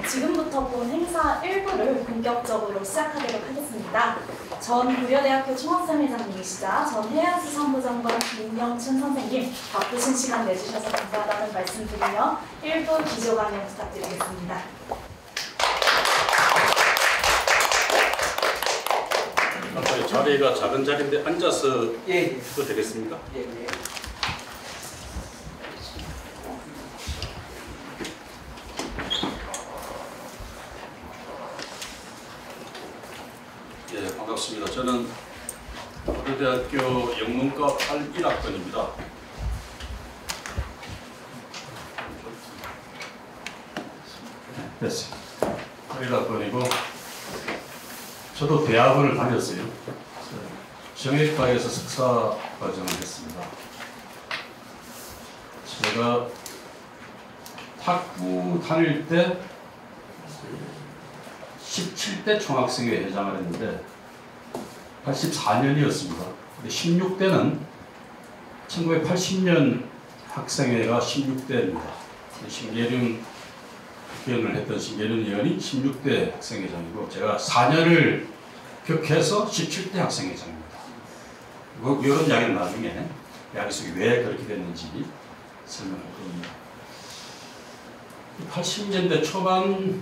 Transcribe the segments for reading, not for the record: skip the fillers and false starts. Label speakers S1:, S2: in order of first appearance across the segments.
S1: 지금부터 본 행사 일부를 본격적으로 시작하도록 하겠습니다. 전 고려대학교 총학생회장님이시자 전 해양수산부 장관 김영춘 선생님, 바쁘신 시간 내주셔서 감사하다는 말씀드리며 1부 기조 강연 부탁드리겠습니다.
S2: 자리가 작은 자리인데 앉아서 또 되겠습니까? 예, 반갑습니다. 저는 고려대학교 영문과 81학번입니다. 됐습니다. 81학번이고 저도 대학원을 다녔어요. 정액과에서 석사 과정을 했습니다. 제가 학부 다닐 때 17대 총학생회 회장을 했는데 84년이었습니다. 16대는 1980년 학생회가 16대입니다. 신계륜 국회의원을 했던 신계륜 의원이 16대 학생회장이고 제가 4년을 격해서 17대 학생회장입니다. 이런 이야기는 나중에 이야기 속에 왜 그렇게 됐는지 설명할 겁니다. 80년대 초반에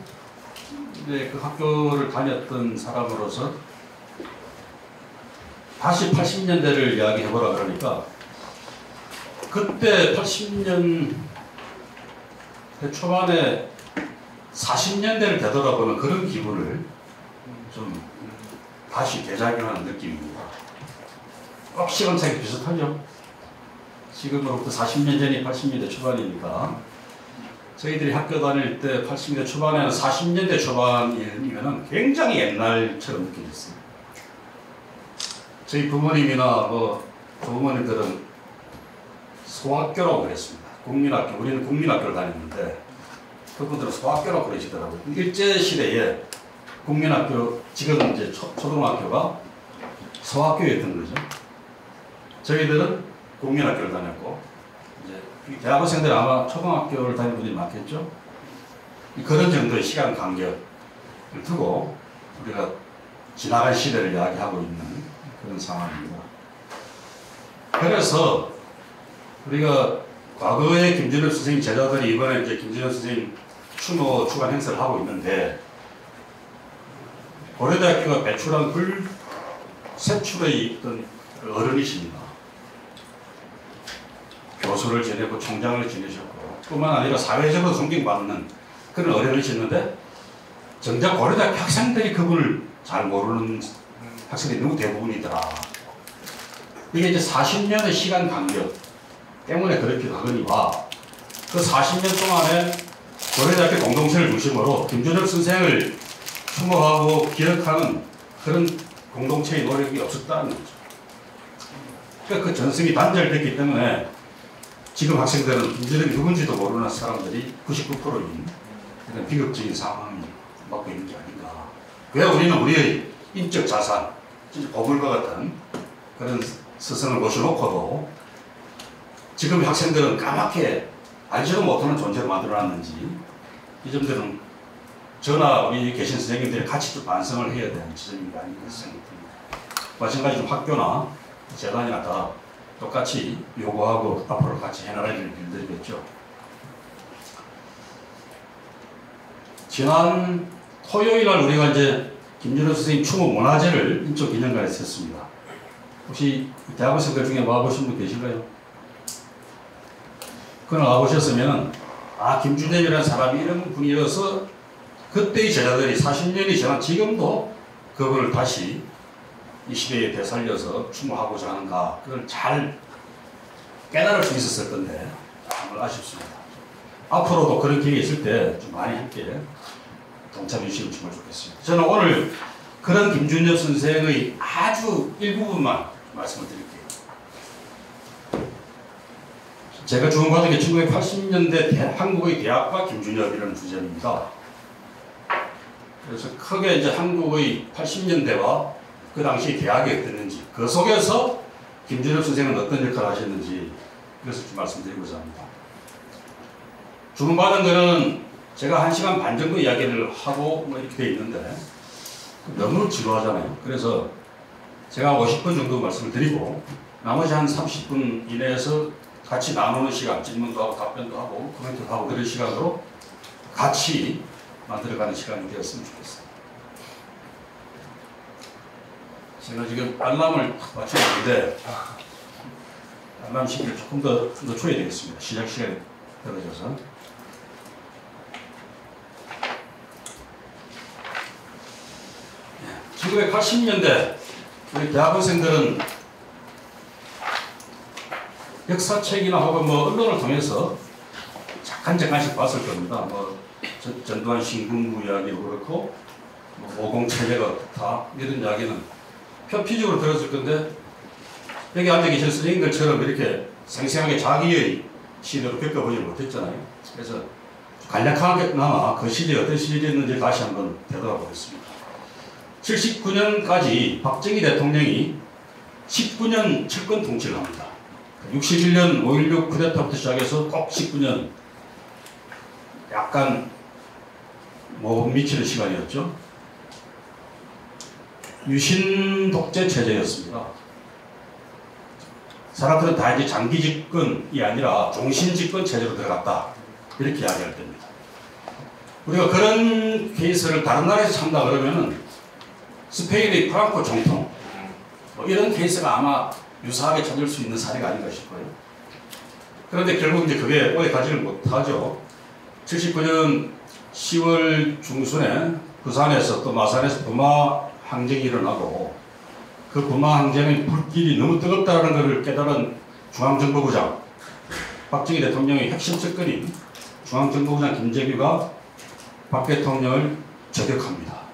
S2: 그 학교를 다녔던 사람으로서 다시 80년대를 이야기해보라 그러니까 그때 80년대 초반에 40년대를 되돌아보는 그런 기분을 좀 다시 되작용하는 느낌입니다. 꼭 시간차가 비슷하죠. 지금으로부터 40년 전이 80년대 초반이니까 저희들이 학교 다닐 때 80년대 초반에는 40년대 초반이면 굉장히 옛날처럼 느껴졌어요. 저희 부모님이나 부모님들은 소학교라고 그랬습니다. 국민학교, 우리는 국민학교를 다녔는데 그분들은 소학교라고 그러시더라고요. 일제시대에 국민학교, 지금 이제 초등학교가 소학교였던 거죠. 저희들은 국민학교를 다녔고, 이제 대학원생들 아마 초등학교를 다니는 분들이 많겠죠. 그런 정도의 시간 간격을 두고 우리가 지나간 시대를 이야기하고 있는 그런 상황입니다. 그래서 우리가 과거에 김준엽 선생님 제자들이 이번에 이제 김준엽 선생님 추모 주간 행사를 하고 있는데 고려대학교가 배출한 세출의 어떤 어른이십니다. 교수를 지내고 총장을 지내셨고 뿐만 아니라 사회적으로 존경받는 그런 어른이셨는데 정작 고려대학교 학생들이 그분을 잘 모르는 학생들이 너무 대부분이더라. 이게 이제 40년의 시간 간격 때문에 그렇게 하거니와 그 40년 동안에 고려대학교 공동체를 중심으로 김준엽 선생을 추모하고 기억하는 그런 공동체의 노력이 없었다는 거죠. 그러니까 그 전승이 단절됐기 때문에 지금 학생들은 김준엽이 누군지도 모르는 사람들이 99%인 그런 비극적인 상황이 맞고 있는 게 아닌가. 왜 우리는 우리의 인적 자산, 진짜 보물과 같은 그런 스승을 모셔놓고도 지금 학생들은 까맣게 알지도 못하는 존재로 만들어놨는지 이 점들은 저나 우리 계신 선생님들이 같이 좀 반성을 해야 되는 지점이 아닌가 생각됩니다. 마찬가지로 학교나 재단이나 다 똑같이 요구하고 앞으로 같이 해나갈 일들이겠죠. 지난 토요일 날 우리가 이제 김준엽 선생님 추모 문화제를 인적 기념관에서 했습니다. 혹시 대학원생들 중에 와보신 분 계신가요? 그날 와보셨으면 김준엽이라는 사람이 이런 분이어서 그때의 제자들이 40년이 지난 지금도 그분을 다시 이 시대에 되살려서 추모하고자 하는가 그걸 잘 깨달을 수 있었을 건데 정말 아쉽습니다. 앞으로도 그런 기회가 있을 때 좀 많이 함께 동참해 주시면 정말 좋겠습니다. 저는 오늘 그런 김준엽 선생의 아주 일부분만 말씀을 드릴게요. 제가 주목받은 게 1980년대 한국의 대학과 김준엽이라는 주제입니다. 그래서 크게 이제 한국의 80년대와 그 당시 대학이 어땠는지, 그 속에서 김준엽 선생은 어떤 역할을 하셨는지 그래서 좀 말씀드리고자 합니다. 주목받은 거는 제가 1시간 반 정도 이야기를 하고 뭐 이렇게 돼 있는데 너무 지루하잖아요. 그래서 제가 50분 정도 말씀을 드리고 나머지 한 30분 이내에서 같이 나누는 시간, 질문도 하고 답변도 하고 코멘트도 하고 그런 시간으로 같이 만들어가는 시간이 되었으면 좋겠어요. 제가 지금 알람을 맞춰놨는데 알람 시기를 조금 더 늦춰야 되겠습니다. 시작 시간이 떨어져서. 1980년대 우리 대학원생들은 역사책이나 혹은 뭐 언론을 통해서 잠깐씩 봤을 겁니다. 뭐 전두환 신군부 이야기도 그렇고 뭐 모공체제가 어떻다 이런 이야기는 표피적으로 들었을 건데 여기 앉아 계신 선생님들처럼 이렇게 생생하게 자기의 시대로 겪어보지 못했잖아요. 그래서 간략하게나마 그 시대에 어떤 시대였는지 다시 한번 되돌아보겠습니다. 79년까지 박정희 대통령이 19년 철권 통치를 합니다. 61년 5.16 쿠데타부터 시작해서 꼭 19년 약간 못 미치는 시간이었죠. 유신 독재 체제였습니다. 사람들은 다 이제 장기 집권이 아니라 종신 집권 체제로 들어갔다. 이렇게 이야기할 때입니다. 우리가 그런 케이스를 다른 나라에서 참다 그러면은 스페인의 프랑코总统뭐 이런 케이스가 아마 유사하게 찾을 수 있는 사례가 아닌가 싶어요. 그런데 결국 이제 그게 오래 가지를 못하죠. 79년 10월 중순에 부산에서 또 마산에서 부마 항쟁이 일어나고 그 부마 항쟁의 불길이 너무 뜨겁다는 것을 깨달은 중앙정보부장 박정희 대통령의 핵심 측근인 중앙정보부장 김재규가 박 대통령을 저격합니다.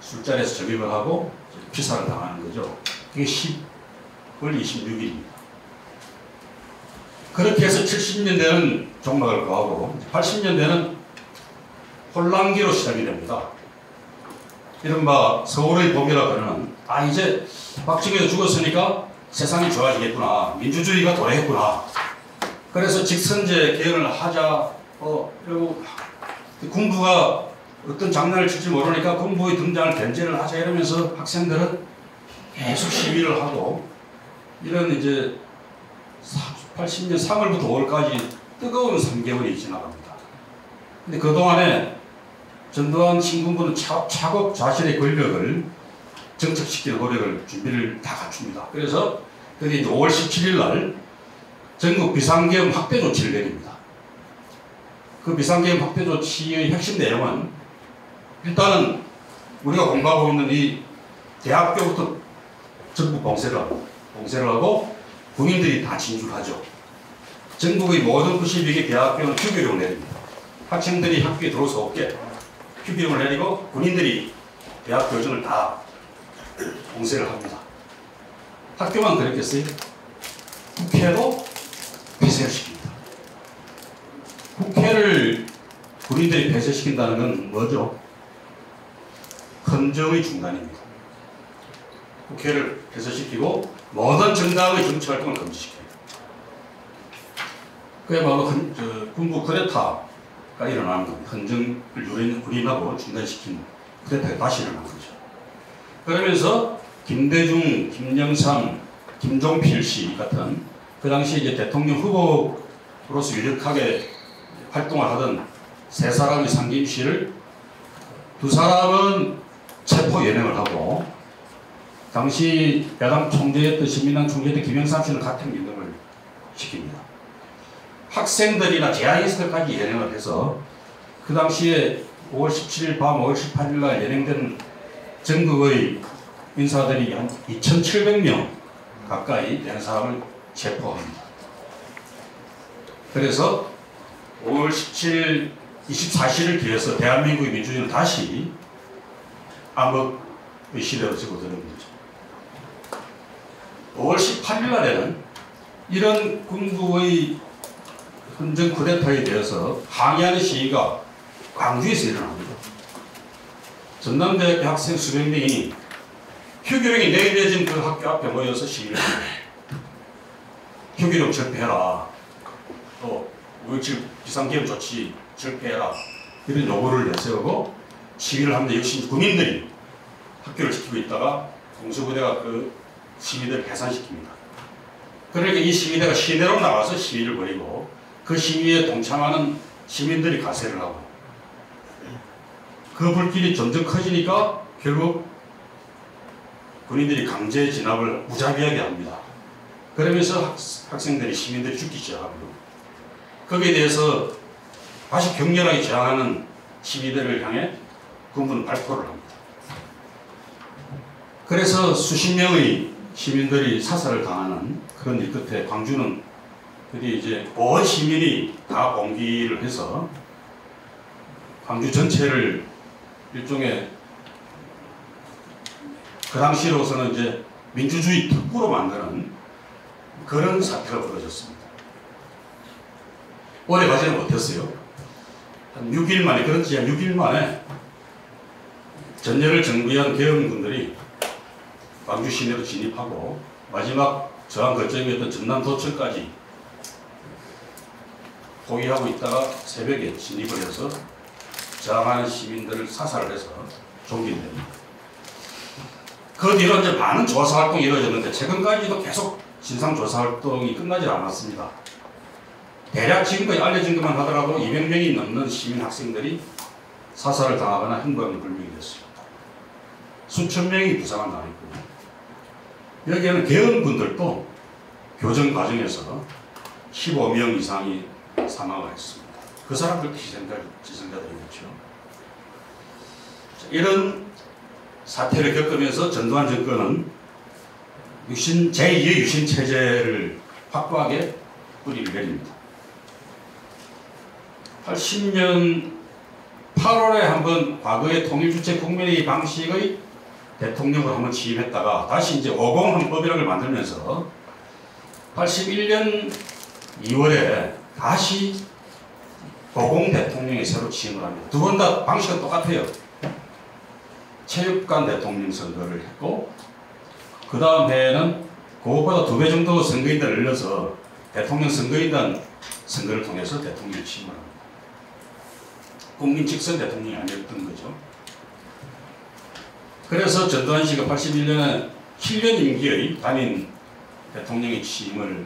S2: 술자리에서 저격을 하고 피살을 당하는 거죠. 그게 10월 26일입니다. 그렇게 해서 70년대는 종막을 거하고 80년대는 혼란기로 시작이 됩니다. 이른바 서울의 봄이라 그러는 이제 박정희가 죽었으니까 세상이 좋아지겠구나. 민주주의가 도래했구나. 그래서 직선제 개헌을 하자. 그리고 군부가 어떤 장난을 칠지 모르니까 군부의 등장을 견제를 하자 이러면서 학생들은 계속 시위를 하고 이런 이제 80년 3월부터 5월까지 뜨거운 3개월이 지나갑니다. 근데 그동안에 전두환 신군부는 차곡 자신의 권력을 정착시킬 노력을 준비를 다 갖춥니다. 그래서 그게 이제 5월 17일 날 전국 비상계엄 확대 조치를 내립니다. 그 비상계엄 확대 조치의 핵심 내용은 일단은 우리가 공부하고 있는 이 대학교부터 전부 봉쇄를 하고 군인들이 다 진출하죠. 전국의 모든 92개 대학교는 휴교령을 내립니다. 학생들이 학교에 들어올 수 없게 휴교령을 내리고 군인들이 대학 교정을 다 봉쇄를 합니다. 학교만 그랬겠어요? 국회도 폐쇄를 시킵니다. 국회를 군인들이 폐쇄시킨다는 건 뭐죠? 헌정의 중단입니다. 국회를 폐쇄시키고 모든 정당의 정치활동을 금지시켜요. 그야말로 군부 쿠데타가 일어나는 겁니다. 헌정을 유린하고 중단시킨 쿠데타가 다시 일어난 거죠. 그러면서 김대중, 김영삼, 김종필 씨 같은 그 당시 이제 대통령 후보로서 유력하게 활동을 하던 세 사람의 상임시를 두 사람은 체포 연행을 하고 당시 야당 총재였던 신민당 총재였던 김영삼 씨는 같은 연행을 시킵니다. 학생들이나 제아인스들까지 연행을 해서 그 당시에 5월 17일 밤 5월 18일 날 연행된 전국의 인사들이 한 2,700명 가까이 되는 사람을 체포합니다. 그래서 5월 17일 24시를 기해서 대한민국의 민주주의는 다시 암흑의 시대로 접어드는 거죠. 5월 18일 날에는 이런 군부의 헌정 쿠데타에 대해서 항의하는 시위가 광주에서 일어납니다. 전남대학교 학생 수백 명이 휴교령이 내려진 그 학교 앞에 모여서 시위를 합니다. 휴교령 철폐해라. 또 5.17 비상계엄 조치 철폐해라. 이런 요구를 내세우고 시위를 하는데 역시 군인들이 학교를 지키고 있다가 공수부대가 그 시위대를 해산시킵니다. 그러니까 이 시위대가 시내로 나가서 시위를 벌이고 그 시위에 동참하는 시민들이 가세를 하고 그 불길이 점점 커지니까 결국 군인들이 강제 진압을 무자비하게 합니다. 그러면서 학생들이 시민들이 죽기 시작합니다. 거기에 대해서 다시 격렬하게 저항하는 시위대를 향해 군부는 발포를 합니다. 그래서 수십 명의 시민들이 사살을 당하는 그런 일 끝에 광주는 드디어 이제 온 시민이 다 봉기를 해서 광주 전체를 일종의 그 당시로서는 이제 민주주의 특구로 만드는 그런 사태가 벌어졌습니다. 오래 가지는 못했어요. 한 6일 만에, 그렇지 한 6일 만에 전열을 정비한 계엄군들이 광주 시내로 진입하고 마지막 저항 거점이었던 전남도청까지 포위하고 있다가 새벽에 진입을 해서 저항하는 시민들을 사살을 해서 종결됩니다. 그 뒤로 이제 많은 조사 활동이 이루어졌는데 최근까지도 계속 진상 조사 활동이 끝나지 않았습니다. 대략 지금까지 알려진 것만 하더라도 200명이 넘는 시민 학생들이 사살을 당하거나 형벌을 불명이 됐습니다. 수천 명이 부상을 당했고요. 여기에는 계엄군들도 교정 과정에서 15명 이상이 사망을 했습니다. 그 사람들도 지성자들이었죠. 이런 사태를 겪으면서 전두환 정권은 제2의 유신체제를 확고하게 뿌리를 내립니다. 80년 8월에 한번 과거의 통일주체 국민회의 방식의 대통령으로 한번 취임했다가 다시 이제 50헌법이라는 걸 만들면서 81년 2월에 다시 고공 대통령이 새로 취임을 합니다. 두 번 다 방식은 똑같아요. 체육관 대통령 선거를 했고 그 다음 해에는 그것보다 2배 정도 선거인단을 늘려서 대통령 선거인단 선거를 통해서 대통령을 취임을 합니다. 국민 직선 대통령이 아니었던 거죠. 그래서 전두환 씨가 81년에 7년 임기의 단임 대통령이 취임을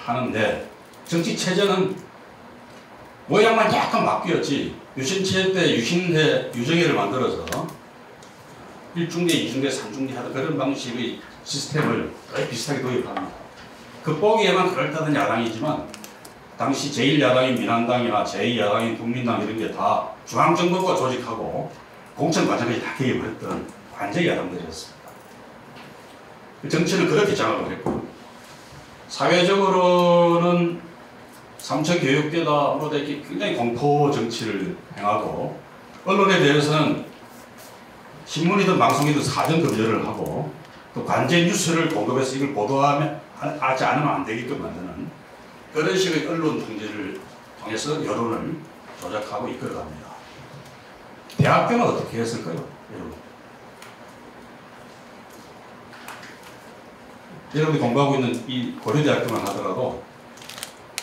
S2: 하는데 정치 체제는 모양만 약간 바뀌었지. 유신체제 때 유신회, 유정회를 만들어서 1중대, 2중대, 3중대 하던 그런 방식의 시스템을 거의 비슷하게 도입합니다. 극복에만 그럴듯한 야당이지만 당시 제1야당인 민한당이나 제2야당인 국민당 이런 게 다 중앙정부가 조직하고 공천과정까지 다 개입을 했던 완전히 야당들이었습니다. 정치는 그렇게 장악을 했고 사회적으로는 삼천교육계다 뭐 이렇게 굉장히 공포 정치를 행하고 언론에 대해서는 신문이든 방송이든 사전 금지를 하고 또 관제 뉴스를 공급해서 이걸 보도하지 않으면 안 되게끔 만드는 그런 식의 언론 통제를 통해서 여론을 조작하고 이끌어갑니다. 대학교는 어떻게 했을까요? 여러분이 공부하고 있는 이 고려대학교만 하더라도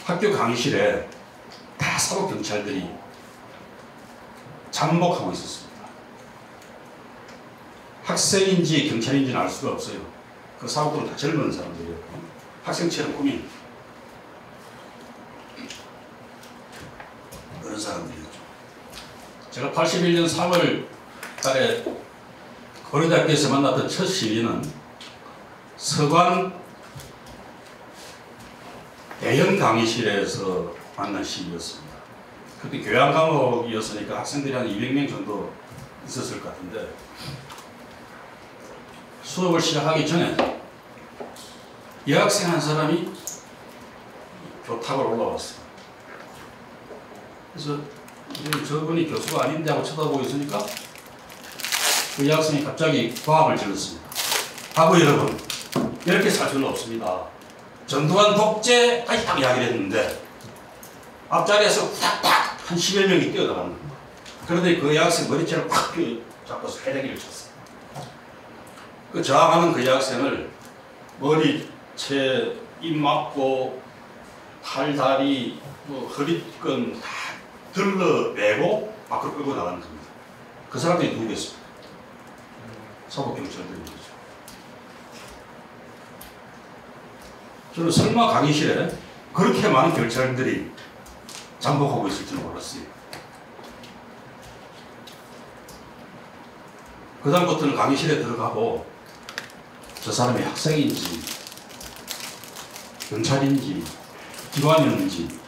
S2: 학교 강의실에 다 사법경찰들이 잠복하고 있었습니다. 학생인지 경찰인지는 알 수가 없어요. 그 사업들은 다 젊은 사람들이었고 학생처럼 꾸민 그런 사람들이었죠. 제가 81년 3월 달에 고려대학교에서 만났던 첫 시위는 서관 대형 강의실에서 만난 시위였습니다. 그때 교양 과목이었으니까 학생들이 한 200명 정도 있었을 것 같은데 수업을 시작하기 전에 여학생 한 사람이 교탁을 올라왔어요. 그래서 저분이 교수가 아닌데 하고 쳐다보고 있으니까 그 여학생이 갑자기 과음을 질렀습니다. 바보 여러분, 이렇게 살 수는 없습니다. 전두환 독재까지 딱 이야기를 했는데 앞자리에서 후닥닥 한 10여 명이 뛰어나가는 겁니다. 그런데 그 여학생 머리채를 확 잡아서 패대기를 쳤어요. 그 저항하는 그 여학생을 머리채, 입 막고 팔, 다리, 뭐 허리끈 다 들러매고 밖으로 끌고 나가는 겁니다. 그 사람들이 누구겠습니까? 사법경찰들인 거죠. 저는 설마 강의실에 그렇게 많은 경찰들이 잠복하고 있을 줄 몰랐어요. 그 다음부터는 강의실에 들어가고 저 사람이 학생인지 경찰인지 기관이었는지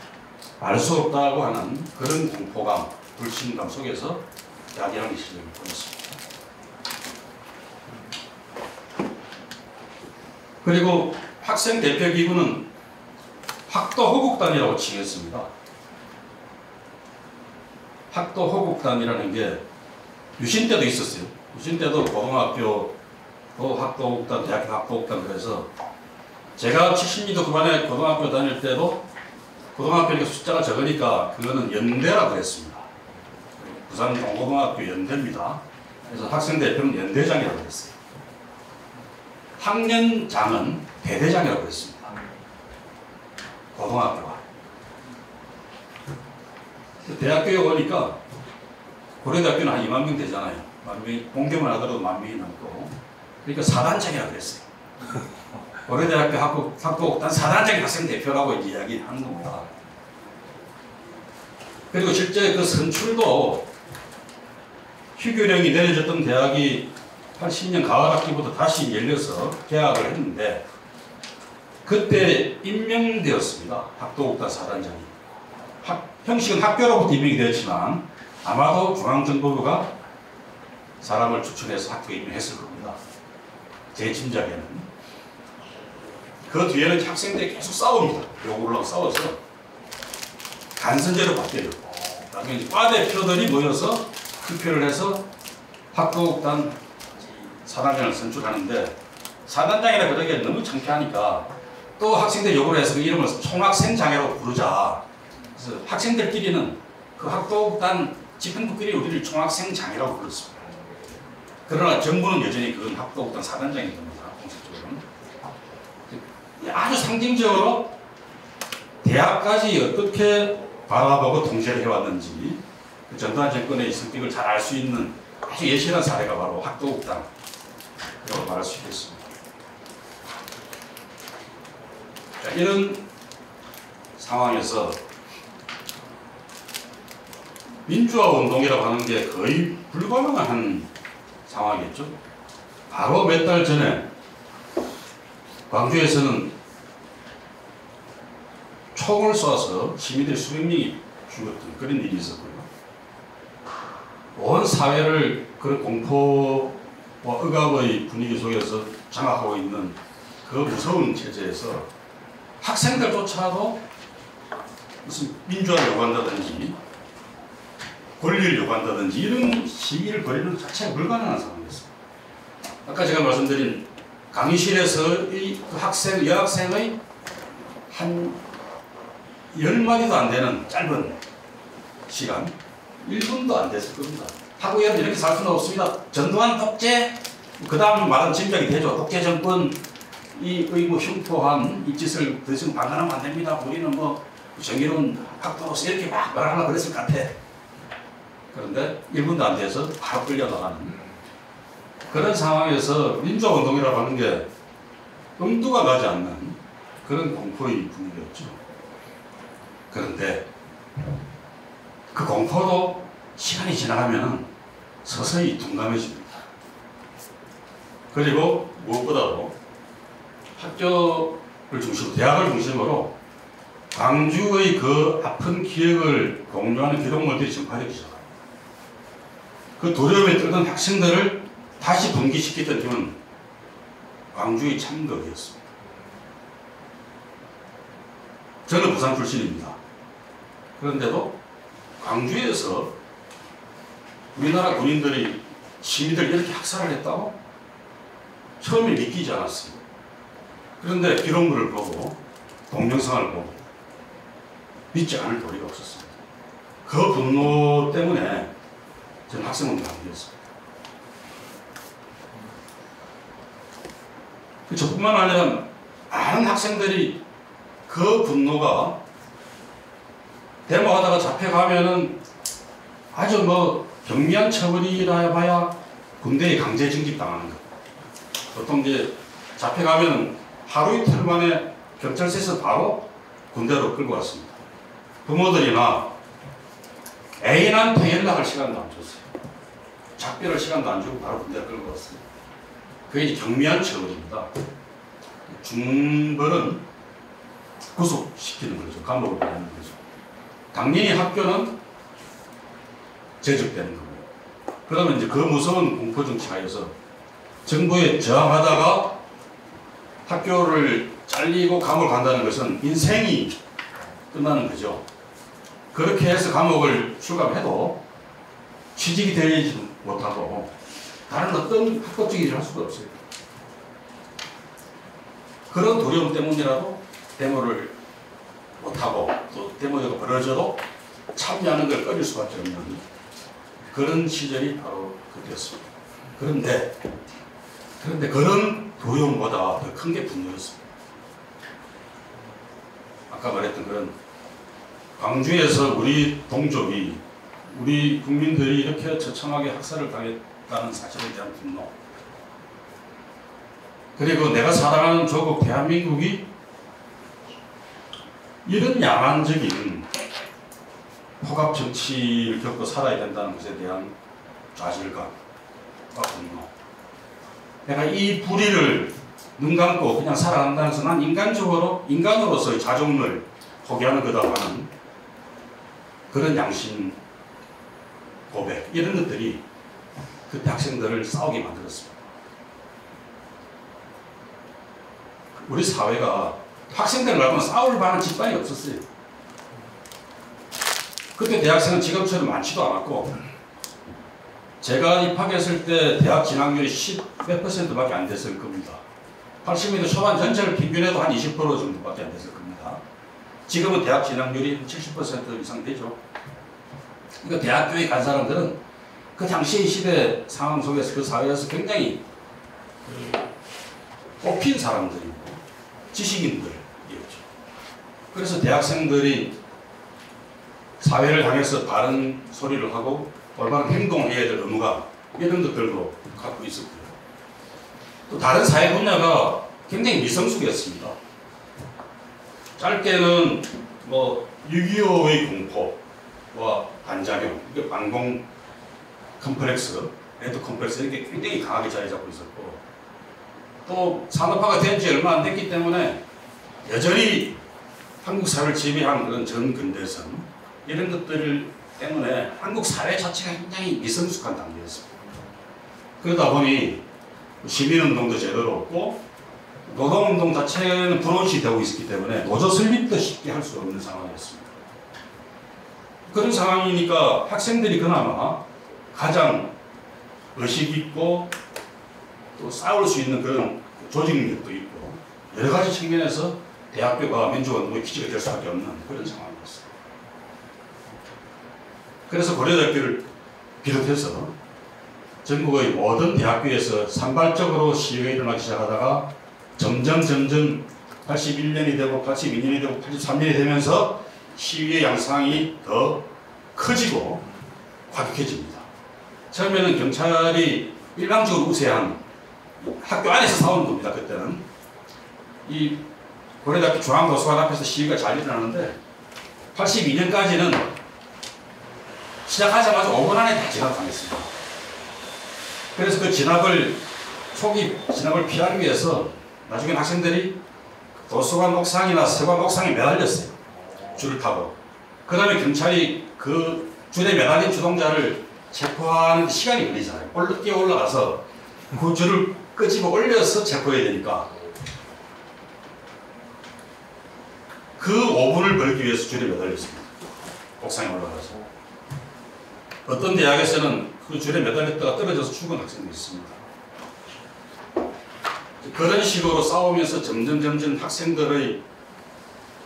S2: 알 수 없다고 하는 그런 공포감, 불신감 속에서 야기하는 시절을 보냈습니다. 그리고 학생 대표 기구는 학도호국단이라고 칭했습니다. 학도호국단이라는 게 유신 때도 있었어요. 유신 때도 고등학교 학도호국단, 대학교 학도호국단 그래서 제가 70년대 후반에 고등학교 다닐 때도 고등학교니까 숫자가 적으니까 그거는 연대라고 그랬습니다. 부산 동고등학교 연대입니다. 그래서 학생 대표는 연대장이라고 그랬어요. 학년장은 대대장이라고 그랬습니다. 고등학교가. 대학교에 오니까 고려대학교는 한 2만 명 되잖아요. 공개만 하더라도 1만 명이 넘고. 그러니까 사단장이라고 그랬어요. 고려대학교 학도단 사단장이 학생 대표라고 이제 이야기하는 겁니다. 그리고 실제 그 선출도 휴교령이 내려졌던 대학이 80년 가을 학기부터 다시 열려서 개학을 했는데 그때 임명되었습니다. 학도국단 사단장이. 형식은 학교로부터 임명이 되었지만 아마도 중앙정보부가 사람을 추천해서 학교에 임명했을 겁니다. 제 짐작에는. 그 뒤에는 학생들이 계속 싸웁니다. 욕을 하고 싸워서 간선제로 바뀌어요. 나중에 과 대표들이 모여서 투표를 해서 학도국단 사단장을 선출하는데 사단장이라 그러기에 너무 창피하니까 또 학생들 욕을 해서 그 이름을 총학생장애로 부르자. 그래서 학생들끼리는 그 학도국단 집행부끼리 우리를 총학생장애라고 불렀습니다. 그러나 정부는 여전히 그건 학도국단 사단장이 됩니다. 공식적으로는. 아주 상징적으로 대학까지 어떻게 바라보고 통제를 해왔는지 그 전두환 정권의 성격을 잘 알 수 있는 아주 예시한 사례가 바로 학도국단이라고 말할 수 있겠습니다. 자, 이런 상황에서 민주화 운동이라고 하는 게 거의 불가능한 상황이었죠. 바로 몇 달 전에 광주에서는 총을 쏘아서 시민들이 수백 명이 죽었던 그런 일이 있었고요. 온 사회를 그런 공포와 억압의 분위기 속에서 장악하고 있는 그 무서운 체제에서 학생들조차도 무슨 민주화를 요구한다든지 권리를 요구한다든지 이런 시위를 벌이는 자체가 불가능한 상황이었습니다. 아까 제가 말씀드린 강의실에서의 그 여학생의 한 10마디도 안 되는 짧은 시간 1분도 안 됐을 겁니다. 한국에는 이렇게 살 수는 없습니다. 전두환 독재, 그 다음 말은 짐작이 되죠. 독재 정권 뭐 흉포한 이 짓을 더 이상 방관하면 안 됩니다. 우리는 뭐 정의로운 학도로서 이렇게 막 말하려고 그랬을 것 같아. 그런데 1분도 안 돼서 바로 끌려나가는 그런 상황에서 민주화운동이라고 하는 게 엄두가 가지 않는 그런 공포의 분위기였죠. 그런데 그 공포도 시간이 지나가면 서서히 둔감해집니다. 그리고 무엇보다도 학교를 중심으로, 대학을 중심으로 광주의 그 아픈 기억을 공유하는 기록물들이 전파되기 시작합니다. 그 두려움에 떨던 학생들을 다시 분기시켰던 힘은 광주의 참극이었습니다. 저는 부산 출신입니다. 그런데도 광주에서 우리나라 군인들이 시민들 이렇게 학살을 했다고 처음에 믿기지 않았습니다. 그런데 기록물을 보고 동영상을 보고 믿지 않을 도리가 없었습니다. 그 분노 때문에 저는 학생운동을 하게 되었습니다. 저뿐만 아니라 많은 학생들이 그 분노가 데모하다가 잡혀가면은 아주 뭐 경미한 처벌이라 봐야 군대에 강제 징집당하는 거. 보통 이제 잡혀가면 하루 이틀 만에 경찰서에서 바로 군대로 끌고 왔습니다. 부모들이나 애인한테 연락할 시간도 안 줬어요. 작별할 시간도 안 주고 바로 군대로 끌고 왔어요. 그게 이제 경미한 처벌입니다. 중벌은 구속시키는 거죠. 감옥을 보내는 거죠. 당연히 학교는 제적되는 거고요. 그러면 이제 그 무서운 공포 정치하에서 정부에 저항하다가 학교를 잘리고 감옥을 간다는 것은 인생이 끝나는 거죠. 그렇게 해서 감옥을 출감해도 취직이 되지 못하고 다른 어떤 합법적인 일을 할 수가 없어요. 그런 두려움 때문이라도 데모를 못하고 또 데모가 벌어져도 참여하는 걸 꺼릴 수밖에 없는 그런 시절이 바로 그때였습니다. 그런데 그런 두려움보다 더 큰 게 분노였습니다. 아까 말했던 그런 광주에서 우리 동족이 우리 국민들이 이렇게 처참하게 학살을 당했다는 사실에 대한 분노, 그리고 내가 사랑하는 조국 대한민국이 이런 야만적인 폭압 정치를 겪고 살아야 된다는 것에 대한 좌절감과 분노. 내가 이 불의를 눈 감고 그냥 살아간다는 것은 난 인간으로서의 자존을 포기하는 거다 하는 그런 양심 고백, 이런 것들이 그때 학생들을 싸우게 만들었습니다. 우리 사회가 학생들 말고는 싸울 만한 집단이 없었어요. 그때 대학생은 지금처럼 많지도 않았고, 제가 입학했을 때 대학 진학률이 10몇 %밖에 안 됐을 겁니다. 80년대 초반 전체를平均해도 한 20% 정도밖에 안 됐을 겁니다. 지금은 대학 진학률이 70% 이상 되죠. 그러니까 대학교에 간 사람들은 그 당시의 시대 상황 속에서 그 사회에서 굉장히 뽑힌 사람들이고 지식인들이었죠. 그래서 대학생들이 사회를 향해서 바른 소리를 하고 올바른 행동을 해야 될 의무가 이런 것들도 갖고 있었고요. 또 다른 사회 분야가 굉장히 미성숙했습니다. 짧게는 뭐 6.25의 공포와 반작용, 반공 컴플렉스, 레드 컴플렉스 이렇게 굉장히 강하게 자리 잡고 있었고, 또 산업화가 된 지 얼마 안 됐기 때문에 여전히 한국 사회를 지배한 그런 전근대성 이런 것들 때문에 한국 사회 자체가 굉장히 미성숙한 단계였습니다. 그러다 보니 시민운동도 제대로 없고 노동운동 자체는 불온시 되고 있었기 때문에 노조 설립도 쉽게 할 수 없는 상황이었습니다. 그런 상황이니까 학생들이 그나마 가장 의식 있고 또 싸울 수 있는 그런 조직력도 있고 여러 가지 측면에서 대학교가 민주운동의 기지가 될 수밖에 없는 그런 상황이었어요. 그래서 고려대학교를 비롯해서 전국의 모든 대학교에서 산발적으로 시위가 일어나기 시작하다가 점점 81년이 되고 82년이 되고 83년이 되면서 시위의 양상이 더 커지고 과격해집니다. 처음에는 경찰이 일방적으로 우세한 학교 안에서 싸우는 겁니다. 그때는 이 고려대학교 중앙도서관 앞에서 시위가 잘 일어나는데 82년까지는 시작하자마자 5분 안에 다 진압당했습니다. 그래서 그 초기 진압을 피하기 위해서 나중에 학생들이 도서관 옥상이나 서관 옥상에 매달렸어요. 줄을 타고. 그 다음에 경찰이 그 줄에 매달린 주동자를 체포하는 시간이 걸리잖아요. 늦게 올라가서 그 줄을 끄집어 올려서 체포해야 되니까 그 5분을 벌기 위해서 줄에 매달렸습니다. 옥상에 올라가서. 어떤 대학에서는 그 줄에 매달렸다가 떨어져서 죽은 학생도 있습니다. 그런 식으로 싸우면서 점점 학생들의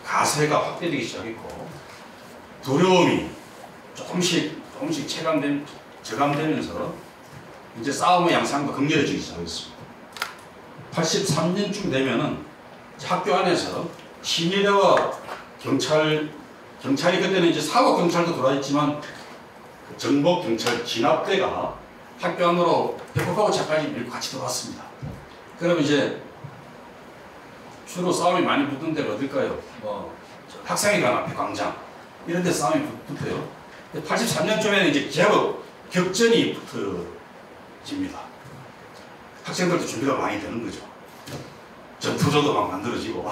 S2: 가세가 확대되기 시작했고 두려움이 조금씩 저감되면서 이제 싸움의 양상도 극렬해지기 시작했습니다. 83년쯤 되면은 학교 안에서 시민회와 경찰이 그때는 이제 사법 경찰도 들어와 있지만 그 정복 경찰 진압대가 학교 안으로 배꼽하고 차까지 밀고 같이 들어왔습니다. 그럼 이제 주로 싸움이 많이 붙는 데가 어딜까요? 학생회관 앞에 광장 이런 데 싸움이 붙어요. 83년쯤에는 이제 제법 격전이 붙어집니다. 학생들도 준비가 많이 되는 거죠. 전투조도 막 만들어지고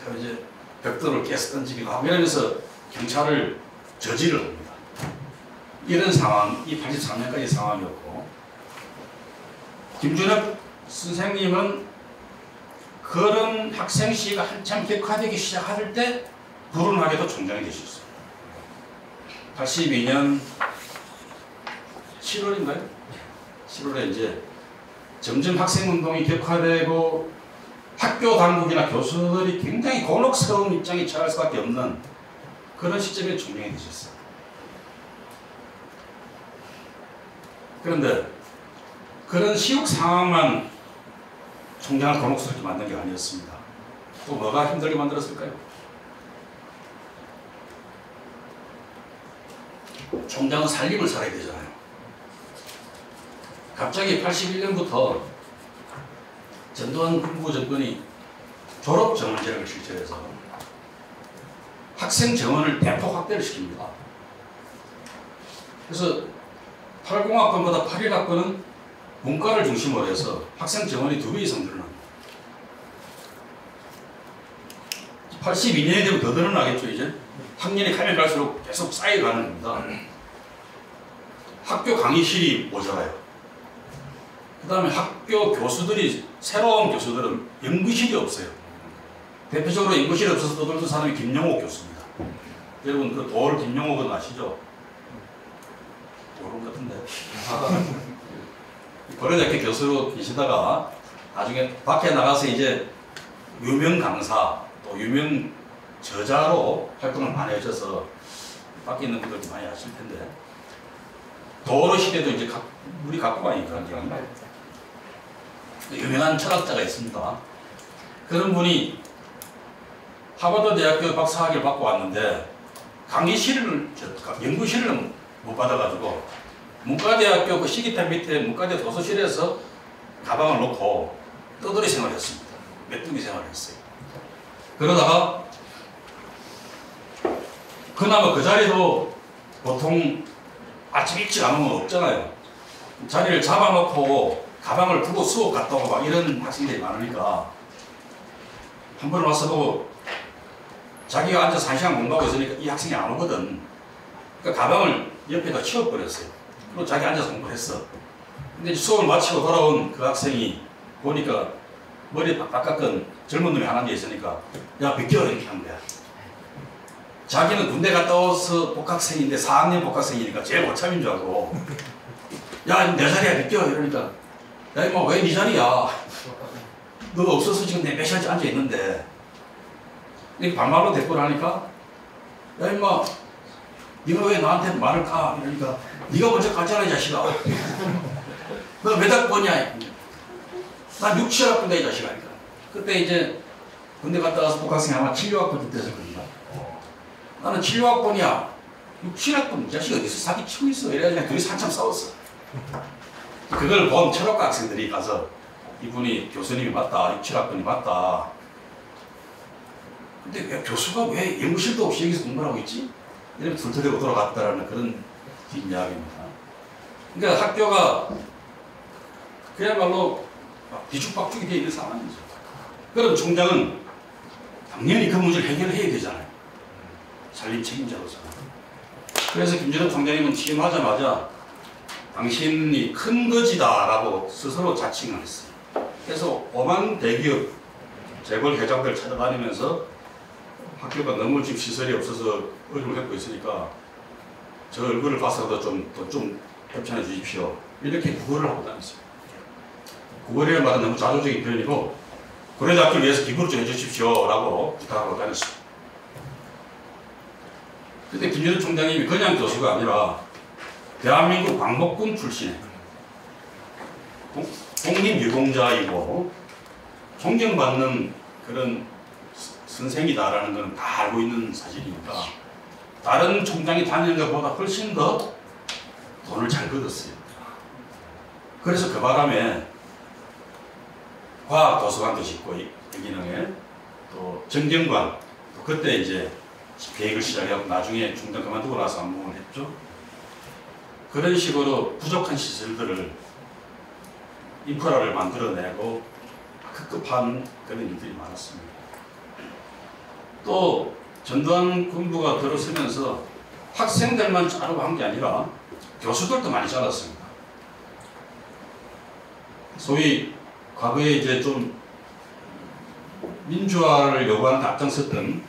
S2: 그럼 이제 벽돌을 깨서 던지기도 하고 이러면서 경찰을 저지를 합니다. 이런 상황, 이 83년까지 상황이었고 김준엽 선생님은 그런 학생 시위가 한참 격화되기 시작할 때 불운하게도 총장이 되셨어요. 82년 7월인가요? 7월에 이제 점점 학생운동이 격화되고 학교 당국이나 교수들이 굉장히 곤혹스러운 입장에 처할 수밖에 없는 그런 시점에 총장이 되셨어요. 그런데 그런 시국 상황만 총장을 곤혹스럽게 만든 게 아니었습니다. 또 뭐가 힘들게 만들었을까요? 총장은 살림을 살아야 되잖아요. 갑자기 81년부터 전두환 군부 정권이 졸업 정원제를 실시해서 학생 정원을 대폭 확대를 시킵니다. 그래서 80학번보다 81학번은 문과를 중심으로 해서 학생 정원이 2배 이상 늘어납니다. 82년이 되면 더 늘어나겠죠. 이제 학년이 가면 갈수록 계속 쌓여가는 겁니다. 학교 강의실이 모자라요. 그 다음에 학교 교수들이, 새로운 교수들은 연구실이 없어요. 대표적으로 연구실이 없어서 떠들던 사람이 김영옥 교수입니다. 여러분 그 도올 김영옥은 아시죠? 모르는 것 같은데. 고려대학교 교수로 계시다가 나중에 밖에 나가서 이제 유명 강사 또 유명 저자로 활동을 많이 하셔서 밖에 있는 분들도 많이 아실 텐데 도로 시대도 이제 우리 갖고 가니까 유명한 철학자가 있습니다. 그런 분이 하버드 대학교 박사학위를 받고 왔는데 강의실을 연구실을 못 받아가지고 문과대학교 그 시기탑 밑에 문과대 도서실에서 가방을 놓고 떠돌이 생활을 했습니다. 메뚜기 생활을 했어요. 그러다가 그나마 그 자리도 보통 아침 일찍 안 오면 없잖아요. 자리를 잡아놓고 가방을 두고 수업 갔다 오고 막 이런 학생들이 많으니까 한 번 와서 보고 자기가 앉아서 1시간 공부하고 있으니까 이 학생이 안 오거든. 그러니까 가방을 옆에다 치워버렸어요. 그리고 자기 앉아서 공부를 했어. 근데 수업을 마치고 돌아온 그 학생이 보니까 머리 빡빡 깎은 젊은 놈이 하나 앉아 있으니까 야 비켜 이렇게 한 거야. 자기는 군대 갔다 와서 복학생인데 4학년 복학생이니까 제일 고참인 줄 알고 야 내 자리야 비켜 이러니까 야 임마 왜 네 자리야. 너가 없어서 지금 내 몇 시간째 앉아 있는데 이렇게 반말로 대꾸를 하니까 야 임마 네가 왜 나한테 말을 까 이러니까 네가 먼저 갔잖아 이 자식아. 너 몇 학번이야. 난 6, 7학번이다 이 자식아. 그때 이제 군대 갔다 와서 복학생이 아마 7, 6학번 됐을 겁니다. 나는 7, 6학번이야. 6, 7학번 이 자식 어디서 사기치고 있어. 이래가지고 둘이 한참 싸웠어. 그걸 본 철학과 학생들이 가서 이분이 교수님이 맞다. 6, 7학번이 맞다. 근데 왜 교수가 왜 연구실도 없이 여기서 공부를 하고 있지? 이러면 둘터대고 돌아갔다라는 그런 뒷이야기입니다. 그러니까 학교가 그야말로 뒤죽박죽이 되어 있는 상황이죠. 그럼 총장은 당연히 그 문제를 해결해야 되잖아요. 살림 책임자로서. 그래서 김준엽 총장님은 취임하자마자 당신이 큰 거지다라고 스스로 자칭을 했어요. 그래서 오만 대기업 재벌 회장들 찾아다니면서 학교가 너무 지금 시설이 없어서 어려움을 겪고 있으니까 저 얼굴을 봐서도 좀 협찬해 주십시오. 이렇게 구걸을 하고 다녔어요. 구걸이라는 말은 너무 자조적인 표현이고 고려대학교를 위해서 기부를 좀 해주십시오 라고 부탁하고 다녔어요. 근데 김준엽 총장님이 그냥 교수가 아니라 대한민국 광복군 출신의 독립유공자이고 존경받는 그런 선생이다라는 건 다 알고 있는 사실이니까 다른 총장이 다니는 것보다 훨씬 더 돈을 잘 걷었어요. 그래서 그 바람에 과학도서관도 짓고 유기농에 또 정경관, 또 그때 이제 계획을 시작하고 나중에 중단 그만두고 나서 안목을 했죠. 그런 식으로 부족한 시설들을 인프라를 만들어내고 급급한 그런 일들이 많았습니다. 또 전두환 군부가 들어서면서 학생들만 자르고 한 게 아니라 교수들도 많이 잘랐습니다. 소위 과거에 이제 좀 민주화를 요구하는 데 앞장섰던,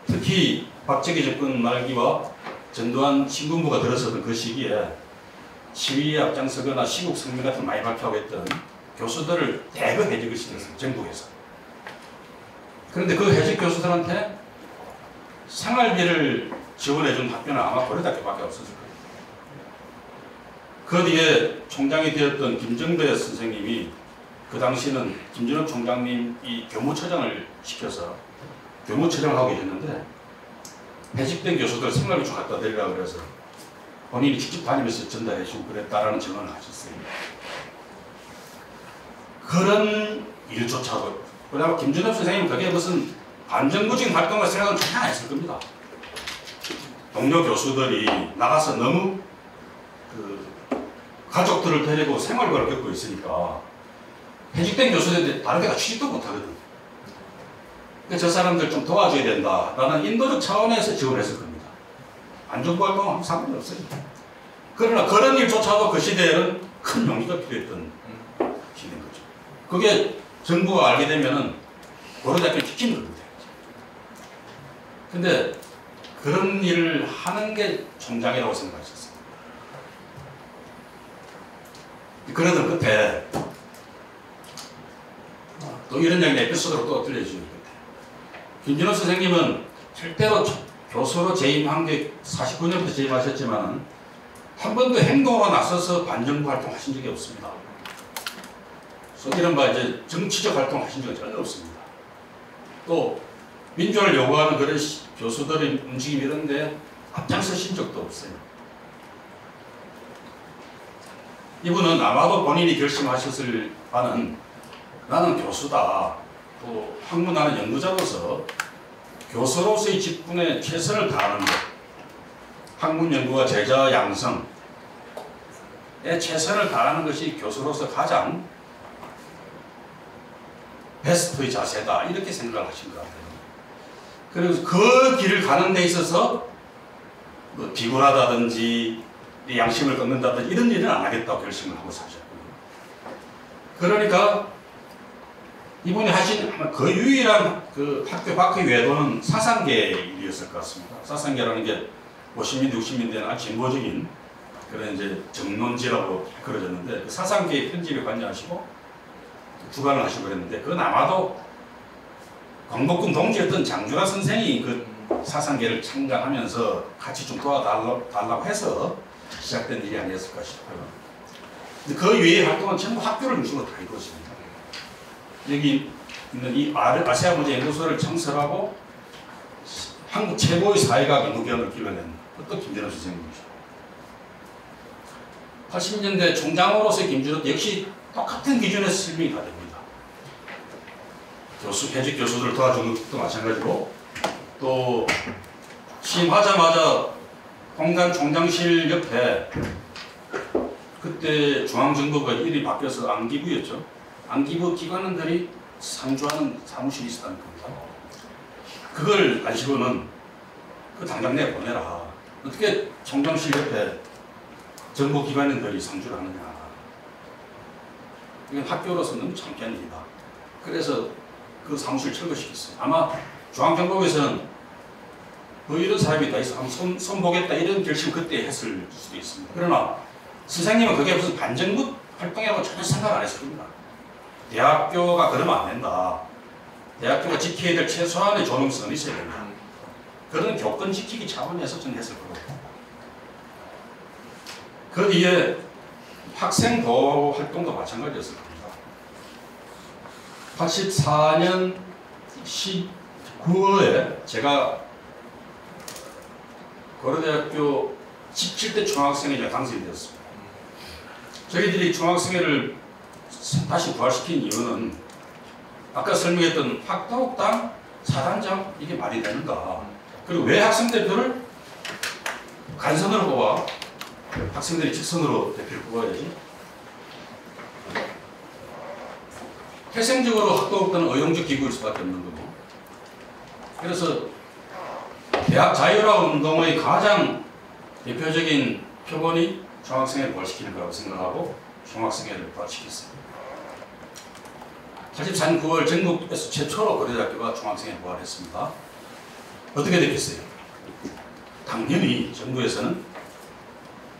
S2: 특히 박정희 정권 말기와 전두환 신군부가 들어서던 그 시기에 시위에 앞장서거나 시국 성명 같은 많이 발표하고 했던 교수들을 대거 해직을 시켰어요. 정부에서. 그런데 그 해직 교수들한테 생활비를 지원해준 학교는 아마 고려대학교밖에 없었을 거예요. 그 뒤에 총장이 되었던 김정배 선생님이 그 당시는 김준호 총장님이 교무처장을 시켜서 교무처장을 하고 계셨는데 해직된 교수들 생활비 좀 갖다 드리라고 그래서 본인이 직접 다니면서 전달해주고 그랬다라는 증언을 하셨어요. 그런 일조차도, 그다음 김준호 선생님은 그게 무슨 반정부적인 활동을 생각은 전혀 안 했을 겁니다. 동료 교수들이 나가서 너무 가족들을 데리고 생활고를 겪고 있으니까 해직된 교수들인데 다른 데가 취직도 못하거든. 그래서 저 사람들 좀 도와줘야 된다라는 인도적 차원에서 지원했을 겁니다. 안정부 활동은 상관이 없어요. 그러나 그런 일조차도 그 시대에는 큰 용기가 필요했던 시대인 거죠. 그게 정부가 알게 되면은 고려대학교를 지키는 겁니다. 근데 그런 일을 하는 게 총장이라고 생각하셨어요. 그러던 끝에 또 이런 얘기 에피소드로 또 들려주는 것 같아요. 김준호 선생님은 절대로 교수로 재임한 게 49년부터 재임하셨지만 한 번도 행동으로 나서서 반정부 활동하신 적이 없습니다. 이른바 이제 정치적 활동을 하신 적은 전혀 없습니다. 또 민주화를 요구하는 그런 교수들의 움직임 이런 데 앞장서신 적도 없어요. 이분은 아마도 본인이 결심하셨을 바는 나는 교수다. 또 학문하는 연구자로서 교수로서의 직분에 최선을 다하는 것, 학문 연구와 제자 양성에 최선을 다하는 것이 교수로서 가장 베스트의 자세다. 이렇게 생각을 하신 것 같아요. 그래서 그 길을 가는 데 있어서 뭐 비굴하다든지 양심을 꺾는다든지 이런 일은 안 하겠다고 결심을 하고 사셨고요. 그러니까 이분이 하신 그 유일한 그 학교 밖의 외도는 사상계의 일이었을 것 같습니다. 사상계라는 게 50년대, 60년대는 아주 진보적인 그런 이제 정론지라고 그려졌는데 그 사상계의 편집에 관여하시고 주관을 하시고 그랬는데 그건 아마도 광복군 동지였던 장주라 선생이 그 사상계를 창간하면서 같이 좀 도와달라고 해서 시작된 일이 아니었을까 싶어요. 근데 그 외의 활동은 전부 학교를 중심으로 다 이루어집니다. 여기 있는 이 아시아 문제 연구소를 창설하고 한국 최고의 사회과학 연구기관을 기획한 또 김준호 선생님이죠. 80년대 총장으로서의 김준호 역시 똑같은 기준에서 설명이 다 됩니다. 해직 교수들을 도와주는 것도 마찬가지고 또 취임하자마자 공단 총장실 옆에 그때 중앙정부가 이름이 바뀌어서 안기부였죠. 안기부 기관원들이 상주하는 사무실이 있었다는 겁니다. 그걸 아시고는 그 당장 내보내라. 어떻게 총장실 옆에 정부 기관원들이 상주를 하느냐. 이건 학교로서 너무 창피한 일이다. 그래서 그 사무실 철거시켰어요. 아마 중앙정부에서는 뭐 이런 사람이 다 있어. 한번 손보겠다 이런 결심 그때 했을 수도 있습니다. 그러나 선생님은 그게 무슨 반정부 활동이라고 전혀 생각 안 했을 겁니다. 대학교가 그러면 안 된다. 대학교가 지켜야 될 최소한의 존엄성은 있어야 된다. 그런 교권 지키기 차원에서 저는 했을 거고. 그 뒤에 학생 보호 활동도 마찬가지였을 겁니다. 84년 9월에 제가 고려대학교 17대 총학생회장에 당선이 되었습니다. 저희들이 중학생회를 다시 부활시킨 이유는 아까 설명했던 학도당 사단장 이게 말이 되는가? 그리고 왜 학생대표를 간선으로 뽑아? 학생들이 직선으로 대표를 뽑아야지. 태생적으로 학도국단은 의용적 기구일 수밖에 없는 거고. 그래서 대학 자유화 운동의 가장 대표적인 표본이 중학생회를 부활시키는 거라고 생각하고 중학생회를 부활시켰어요. 84년 9월 전국에서 최초로 고려대학교가 중학생회 부활했습니다. 어떻게 됐겠어요? 당연히 정부에서는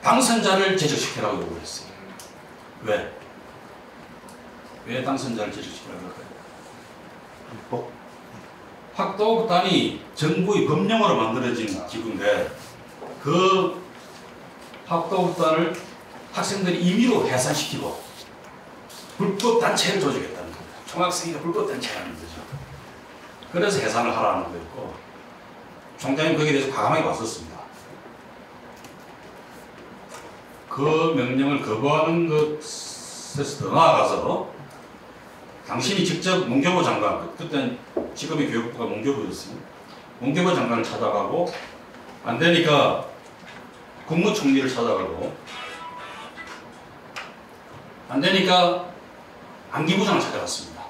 S2: 당선자를 제적시키라고 요구를 했어요. 왜? 왜 당선자를 제적시키라고 할까요? 학도국단이 정부의 법령으로 만들어진 기구인데 그 학도국단을 학생들이 임의로 해산시키고 불법 단체를 조직했다는 겁니다. 총학생회가 불법 단체라는 거죠. 그래서 해산을 하라는 거였고 총장님 거기에 대해서 과감하게 왔었습니다. 그 명령을 거부하는 것에서 더 나아가서 당신이 직접 문교부 장관, 그때는 지금의 교육부가 문교부였습니다. 문교부 장관을 찾아가고 안 되니까 국무총리를 찾아가고 안 되니까 안기부장을 찾아갔습니다.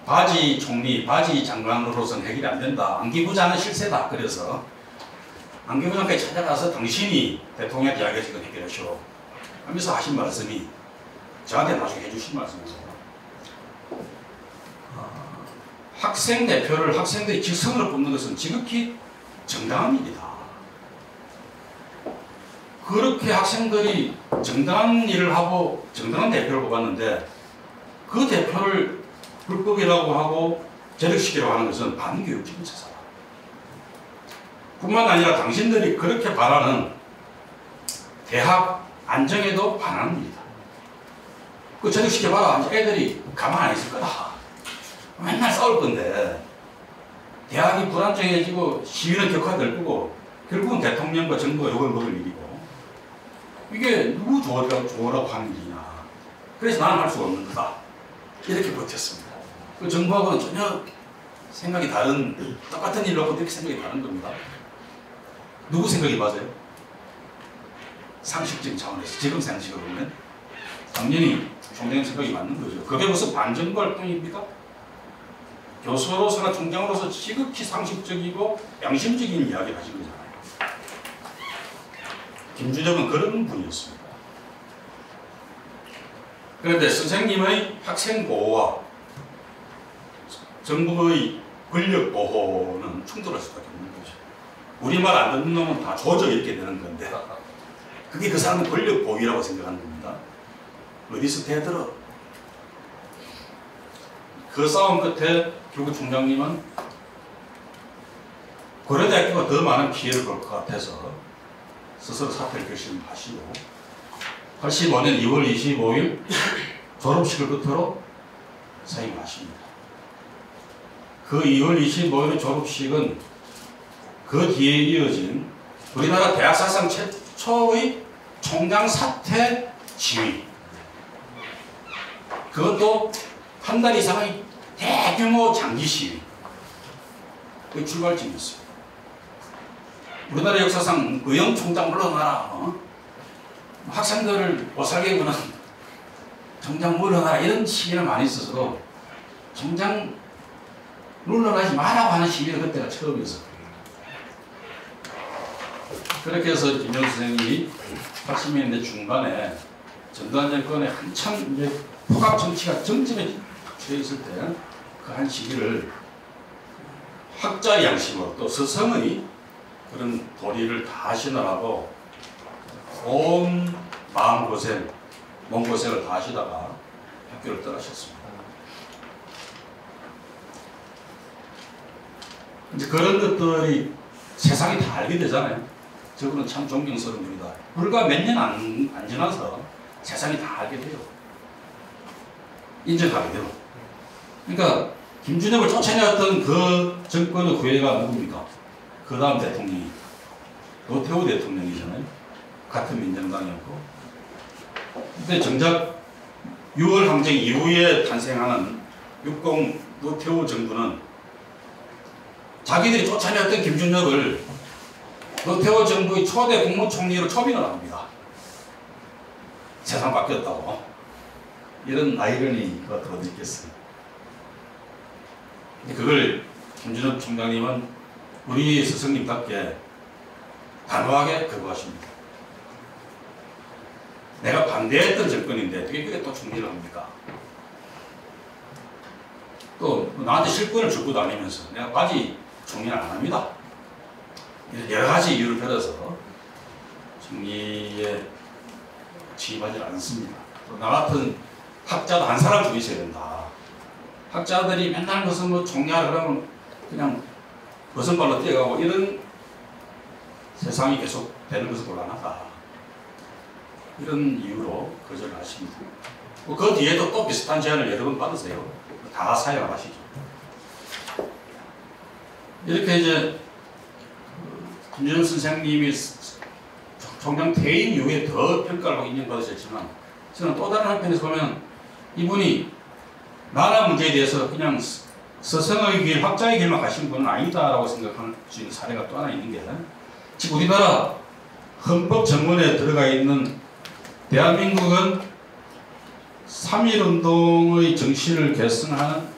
S2: 바지 총리, 바지 장관으로서는 해결이 안 된다. 안기부장은 실세다. 그래서 안기부장까지 찾아가서 당신이 대통령한테 이야기해서 이거 해결하시오 하면서 하신 말씀이 저한테 나중에 해주신 말씀이세요. 학생 대표를 학생들이 직선으로 뽑는 것은 지극히 정당한 일이다. 그렇게 학생들이 정당한 일을 하고 정당한 대표를 뽑았는데 그 대표를 불법이라고 하고 제적시키려고 하는 것은 반교육적인 자세다. 뿐만 아니라 당신들이 그렇게 바라는 대학 안정에도 반하는 일이다. 그 제적시켜봐라. 애들이 가만 안 있을 거다. 맨날 싸울 건데 대학이 불안정해지고 시위는 격화될 거고 결국은 대통령과 정부가 욕을 먹을 일이고 이게 누구 좋으라고 하는 일이냐. 그래서 나는 할 수가 없는 거다. 이렇게 버텼습니다. 그 정부하고는 전혀 생각이 다른 똑같은 일을 하고 이렇게 생각이 다른 겁니다. 누구 생각이 맞아요? 상식적인 차원에서 지금 상식으로 보면 당연히 총장님 생각이 맞는 거죠. 그게 무슨 반정부 활동입니까? 교수로서나 총장으로서 지극히 상식적이고 양심적인 이야기를 하신 거잖아요. 김준혁은 그런 분이었습니다. 그런데 선생님의 학생 보호와 정부의 권력 보호는 충돌할 수밖에 없는 거죠. 우리 말 안 듣는 놈은 다 조져 이렇게 되는 건데 그게 그 사람은 권력 보호라고 생각하는 겁니다. 어디서 대들어? 그 싸움 끝에 결국 총장님은 고려대학교가 더 많은 피해를 볼 것 같아서 스스로 사퇴를 결심하시고 85년 2월 25일 졸업식을 끝으로 사임하십니다. 그 2월 25일의 졸업식은 그 뒤에 이어진 우리나라 대학 사상 최초의 총장 사퇴 시위, 그것도 한 달 이상의 대규모 장기 시위의 출발점이었어요. 우리나라 역사상 의용 총장 물러나라, 학생들을 못살게 구는 총장 물러나라 이런 시위를 많이 있어서 총장 물러나지 마라고 하는 시위가 그때가 처음이었어요. 그렇게 해서 김영수 선생님이 80년대 중반에 전두환 정권에 한참 이제 포갑 정치가 정점에 처해 있을 때 그 한 시기를 학자의 양심으로 또 스승의 그런 도리를 다 신으라고 온 마음고생, 몸고생을 다 하시다가 학교를 떠나셨습니다. 이제 그런 것들이 세상이 다 알게 되잖아요. 저분은 참 존경스러운 분이다. 불과 몇 년 안 지나서 세상이 다 알게 돼요. 인정하게 돼요. 그러니까 김준혁을 쫓아내었던 그 정권의 후예가 누굽니까? 그 다음 대통령이 노태우 대통령이잖아요. 같은 민정당이었고, 근데 정작 6월 항쟁 이후에 탄생하는 60 노태우 정부는 자기들이 쫓아냈던 김준혁을 노태우 정부의 초대 국무총리로 초빙을 합니다. 세상 바뀌었다고. 이런 아이러니가 어디 있겠어요. 그걸 김준혁 총장님은 우리 스승님답게 단호하게 거부하십니다. 내가 반대했던 정권인데 어떻게 그게 또 총리를 합니까? 또 나한테 실권을 주고 다니면서 내가 바지 총리는 안 합니다. 여러 가지 이유를 들어서 총리에 취임하지 않습니다. 또 나 같은 학자도 한 사람 죽 있어야 된다. 학자들이 맨날 무슨 뭐 총리하라 그러면 그냥 버선발로 뛰어가고 이런 세상이 계속 되는 것은 곤란하다. 이런 이유로 거절을 하십니다. 그 뒤에도 또 비슷한 제안을 여러 번 받으세요. 다 사용을 하시죠. 이렇게 이제 김준혁 선생님이 총장 퇴임 이후에 더 평가를 인정받으셨지만 저는 또 다른 한편에서 보면 이분이 나라 문제에 대해서 그냥 스승의 길, 학자의 길만 가신 분은 아니다라고 생각하는 수 있는 사례가 또 하나 있는 게 지금 우리나라 헌법 정문에 들어가 있는 대한민국은 3.1운동의 정신을 계승하는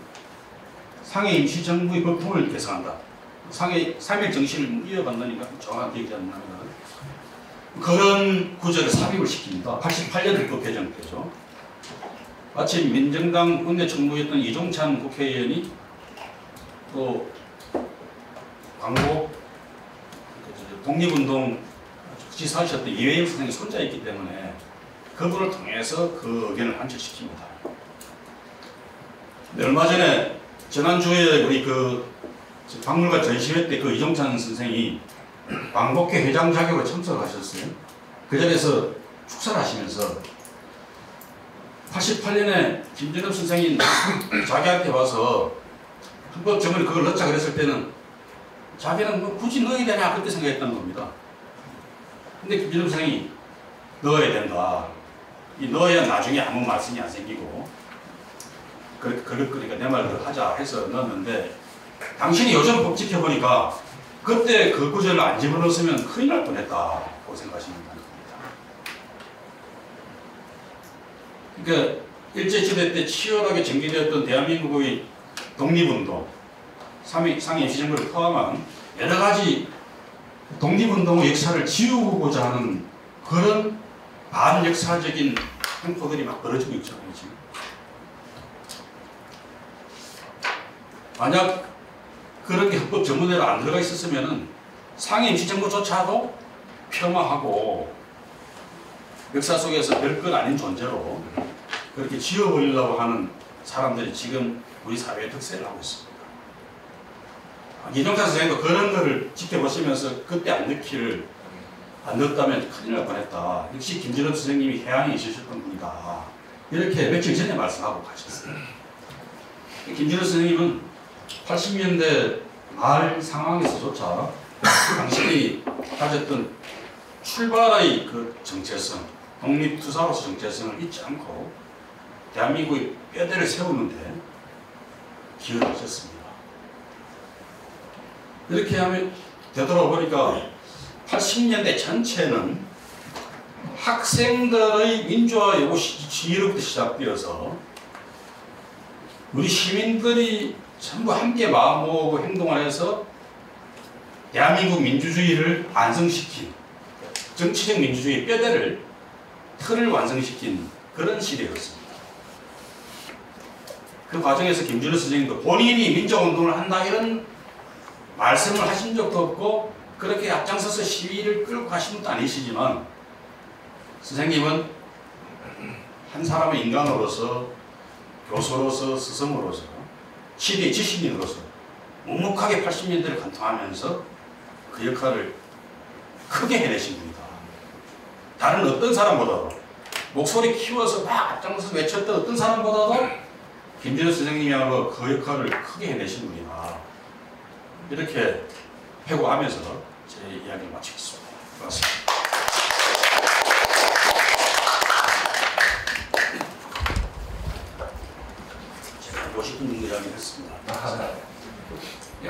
S2: 상해 임시정부의 법통을 개성한다. 3.1 정신을 이어간다니까 정확한 기억이 안 납니다. 그런 구절을 삽입을 시킵니다. 88년 헌법 개정되죠. 마침 민정당 원내총무였던 이종찬 국회의원이 또 광복 독립운동 지사하셨던 이회영 선생의 손자였기 때문에 그분을 통해서 그 의견을 관철시킵니다. 근데 얼마 전에 지난주에 우리 그 박물관 전시회 때 그 이종찬 선생이 광복회 회장 자격으로 참석하셨어요. 그 자리에서 축사를 하시면서 88년에 김준엽 선생이 자기한테 와서 헌법 정문에 그걸 넣자 그랬을 때는 자기는 뭐 굳이 넣어야 되냐 그때 생각했던 겁니다. 근데 김준엽 선생이 넣어야 된다. 이 넣어야 나중에 아무 말씀이 안 생기고 그러니까 내 말대로 하자 해서 넣었는데 당신이 요즘 법 지켜보니까 그때 그 구절을 안 집어넣었으면 큰일 날 뻔했다고 생각하시면 됩니다. 그러니까 일제시대 때 치열하게 전개되었던 대한민국의 독립운동, 상해 임시정부를 포함한 여러 가지 독립운동의 역사를 지우고자 하는 그런 반역사적인 행포들이 막 벌어지고 있잖아요, 지금. 만약 그런 게 헌법 전문대로 안 들어가 있었으면은 상해 임시정부조차도 폄하하고 역사 속에서 별것 아닌 존재로 그렇게 지워버리려고 하는 사람들이 지금 우리 사회의 특세를 하고 있습니다. 이종찬 선생님도 그런 거를 지켜보시면서 그때 안 넣었다면 큰일 날 뻔했다. 역시 김준엽 선생님이 해안에 있으셨던 분이다. 이렇게 며칠 전에 말씀하고 가셨어요. 김준엽 선생님은 80년대 말 상황에서조차 당신이 가졌던 출발의 그 정체성, 독립투사로서 정체성을 잊지 않고 대한민국의 뼈대를 세우는데 기여를 하셨습니다. 이렇게 하면 되돌아보니까 80년대 전체는 학생들의 민주화 요구 시위로부터 시작되어서 우리 시민들이 전부 함께 마음 모으고 행동을 해서 대한민국 민주주의를 완성시킨 정치적 민주주의 뼈대를 틀을 완성시킨 그런 시대였습니다. 그 과정에서 김준엽 선생님도 본인이 민주운동을 한다 이런 말씀을 하신 적도 없고 그렇게 앞장서서 시위를 끌고 가신 것도 아니시지만 선생님은 한 사람의 인간으로서 교수로서 스승으로서 시대의 지식인으로서 묵묵하게 80년대를 관통하면서 그 역할을 크게 해내신 분이다. 다른 어떤 사람보다도 목소리 키워서 막 앞장서서 외쳤던 어떤 사람보다도 김준엽 선생님이야말로 그 역할을 크게 해내신 분이다. 이렇게 회고하면서 제 이야기를 마치겠습니다. 고맙습니다.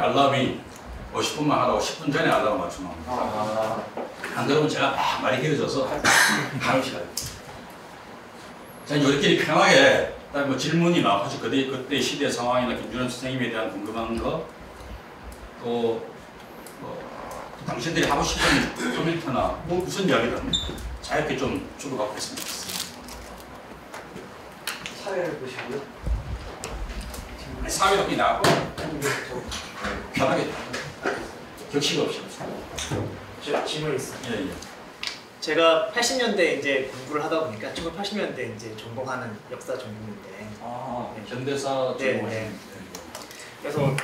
S2: 알람이 50분만 하라고 10분 전에 알람 맞추면 안 그러면 제가 막 말이 길어져서 바로 시간이. 자, 이제 우리끼리 편하게 뭐 질문이나 혹시 그때 시대 상황이나 김준현 선생님에 대한 궁금한 거, 또 당신들이 하고 싶은 코멘트나 뭐 무슨 이야기든 자유롭게 좀 주고받고 있습니다.
S3: 사회를 보시고요.
S2: 사회도 그냥 나고 편하게 격식 없이.
S3: 저 질문 있습니다.
S2: 예, 예.
S3: 제가 80년대 이제 공부를 하다 보니까 1980년대 이제 전공하는 역사 전공인데
S2: 현대사
S3: 네,
S2: 전공하시는
S3: 네. 그래서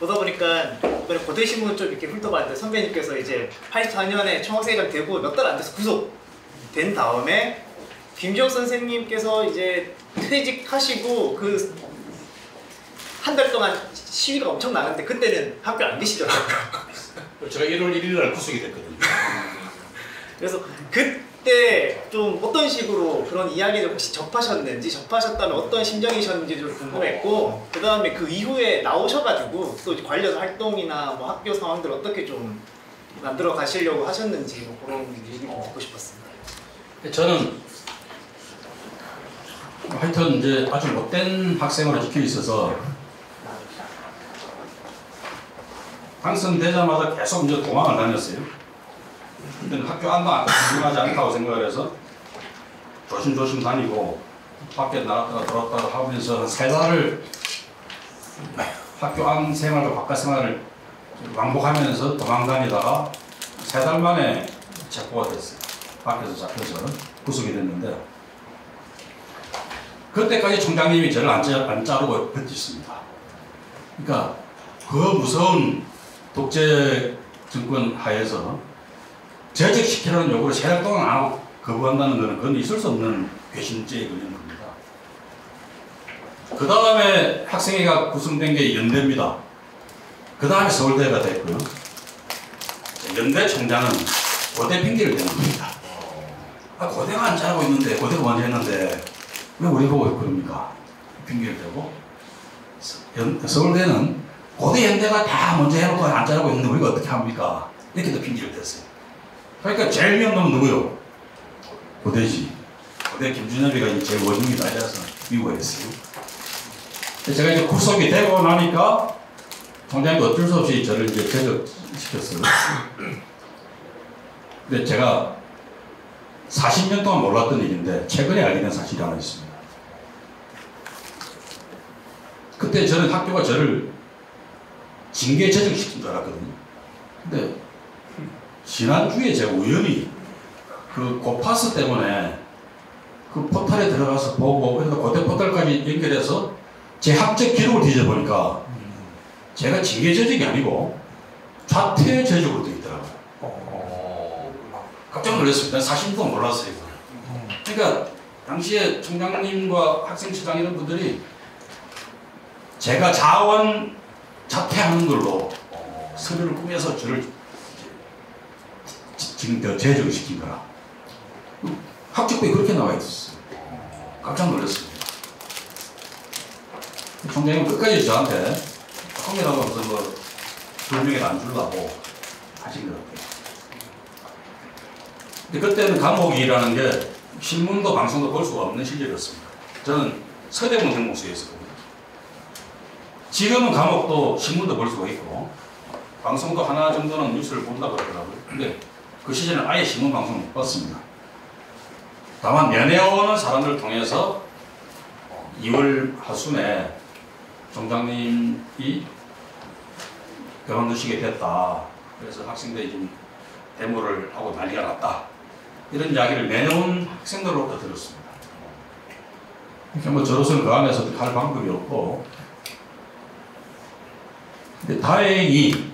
S3: 보다 보니까 이번에 고대신문 좀 이렇게 훑어봤는데 선배님께서 이제 84년에 청와대장 되고 몇 달 안 돼서 구속된 다음에 김지영 선생님께서 이제 퇴직하시고 그 한 달 동안 시위가 엄청 나는데 그때는 학교 안 계시더라고요.
S2: 제가 1월 1일 날 구속이 됐거든요.
S3: 그래서 그때 좀 어떤 식으로 그런 이야기를 혹시 접하셨는지, 접하셨다면 어떤 심정이셨는지 좀 궁금했고, 그 다음에 그 이후에 나오셔가지고 또 이제 관련 활동이나 뭐 학교 상황들 어떻게 좀 만들어 가시려고 하셨는지 뭐 그런 얘기 좀 듣고 싶었습니다.
S2: 저는 하여튼 이제 아주 못된 학생으로 찍혀 있어서 당선되자마자 계속 이제 도망을 다녔어요. 근데 학교 안도 중요하지 않다고 생각을 해서 조심조심 다니고 밖에 나갔다가 들어왔다가 하면서 한 3달을 학교 안 생활과 바깥 생활을 왕복하면서 도망 다니다가 3달 만에 체포가 됐어요. 밖에서 잡혀서 구속이 됐는데 그때까지 총장님이 저를 안 자르고 버티셨습니다. 그러니까 그 무서운 독재 정권 하에서 재직시키라는 요구를 3달 동안 안 하고 거부한다는 것은 그건 있을 수 없는 괘씸죄에 걸리는 겁니다. 그 다음에 학생회가 구성된 게 연대입니다. 그 다음에 서울대가 됐고요. 연대 총장은 고대 핑계를 대는 겁니다. 고대가 안 잘하고 있는데, 고대가 먼저 했는데 왜 우리 보고 그럽니까? 핑계를 대고 서울대는 고대 연대가 다 먼저 해놓고 안 잘하고 있는데 우리가 어떻게 합니까? 이렇게도 핑계를 댔어요. 그러니까 제일 위험 놈은 누구요? 고대지. 고대 김준엽이가 제일 원흉이다 해서 미워했어요. 제가 이제 구속이 되고 나니까 총장님도 어쩔 수 없이 저를 이제 제적시켰어요. 근데 제가 40년 동안 몰랐던 일인데 최근에 알게 된 사실이 하나 있습니다. 그때 저는 학교가 저를 징계 제적시킨 줄 알았거든요. 근데 지난주에 제가 우연히 그 고파스 때문에 그 포털에 들어가서 보고 그래서 고대 포털까지 연결해서 제 학적 기록을 뒤져보니까 제가 징계 제적이 아니고 좌퇴 제적으로 되어 있더라고요. 깜짝 놀랐습니다. 40년 동안 몰랐어요. 그러니까 당시에 총장님과 학생처장 이런 분들이 제가 자원 자퇴하는 걸로 서류를 꾸며서 저를 지금 제적을 시킨 거라. 학적부에 그렇게 나와 있었어요. 깜짝 놀랐습니다. 총장님은 끝까지 저한테 조금이라도 무슨 뭐 불명예를 안 주려고 하신 것 같아요. 근데 그때는 감옥이라는 게 신문도 방송도 볼 수가 없는 시절이었습니다. 저는 서대문 형무소에 있었거든요. 지금은 감옥도 신문도 볼 수가 있고 방송도 하나 정도는 뉴스를 본다 그러더라고요. 근데 그 시절에는 아예 신문 방송을 못 봤습니다. 다만 면회오는 사람들을 통해서 2월 하순에 총장님이 그만두시게 됐다. 그래서 학생들이 지금 데모를 하고 난리가 났다. 이런 이야기를 내놓은 학생들로부터 들었습니다. 그러니까 뭐 저로서는 그 안에서 할 방법이 없고, 근데 다행히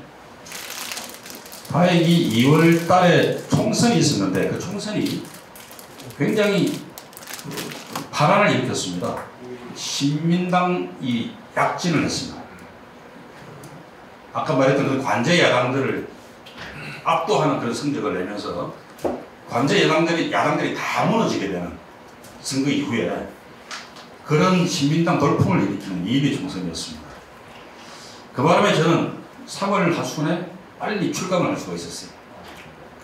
S2: 2월 달에 총선이 있었는데 그 총선이 굉장히 파란을 일으켰습니다. 신민당이 약진을 했습니다. 아까 말했던 그 관제 야당들을 압도하는 그런 성적을 내면서 관제 야당들이 다 무너지게 되는 선거 이후에 그런 신민당 돌풍을 일으키는 2비 총선이었습니다. 그 바람에 저는 3월 하순에 빨리 출감을 할 수가 있었어요.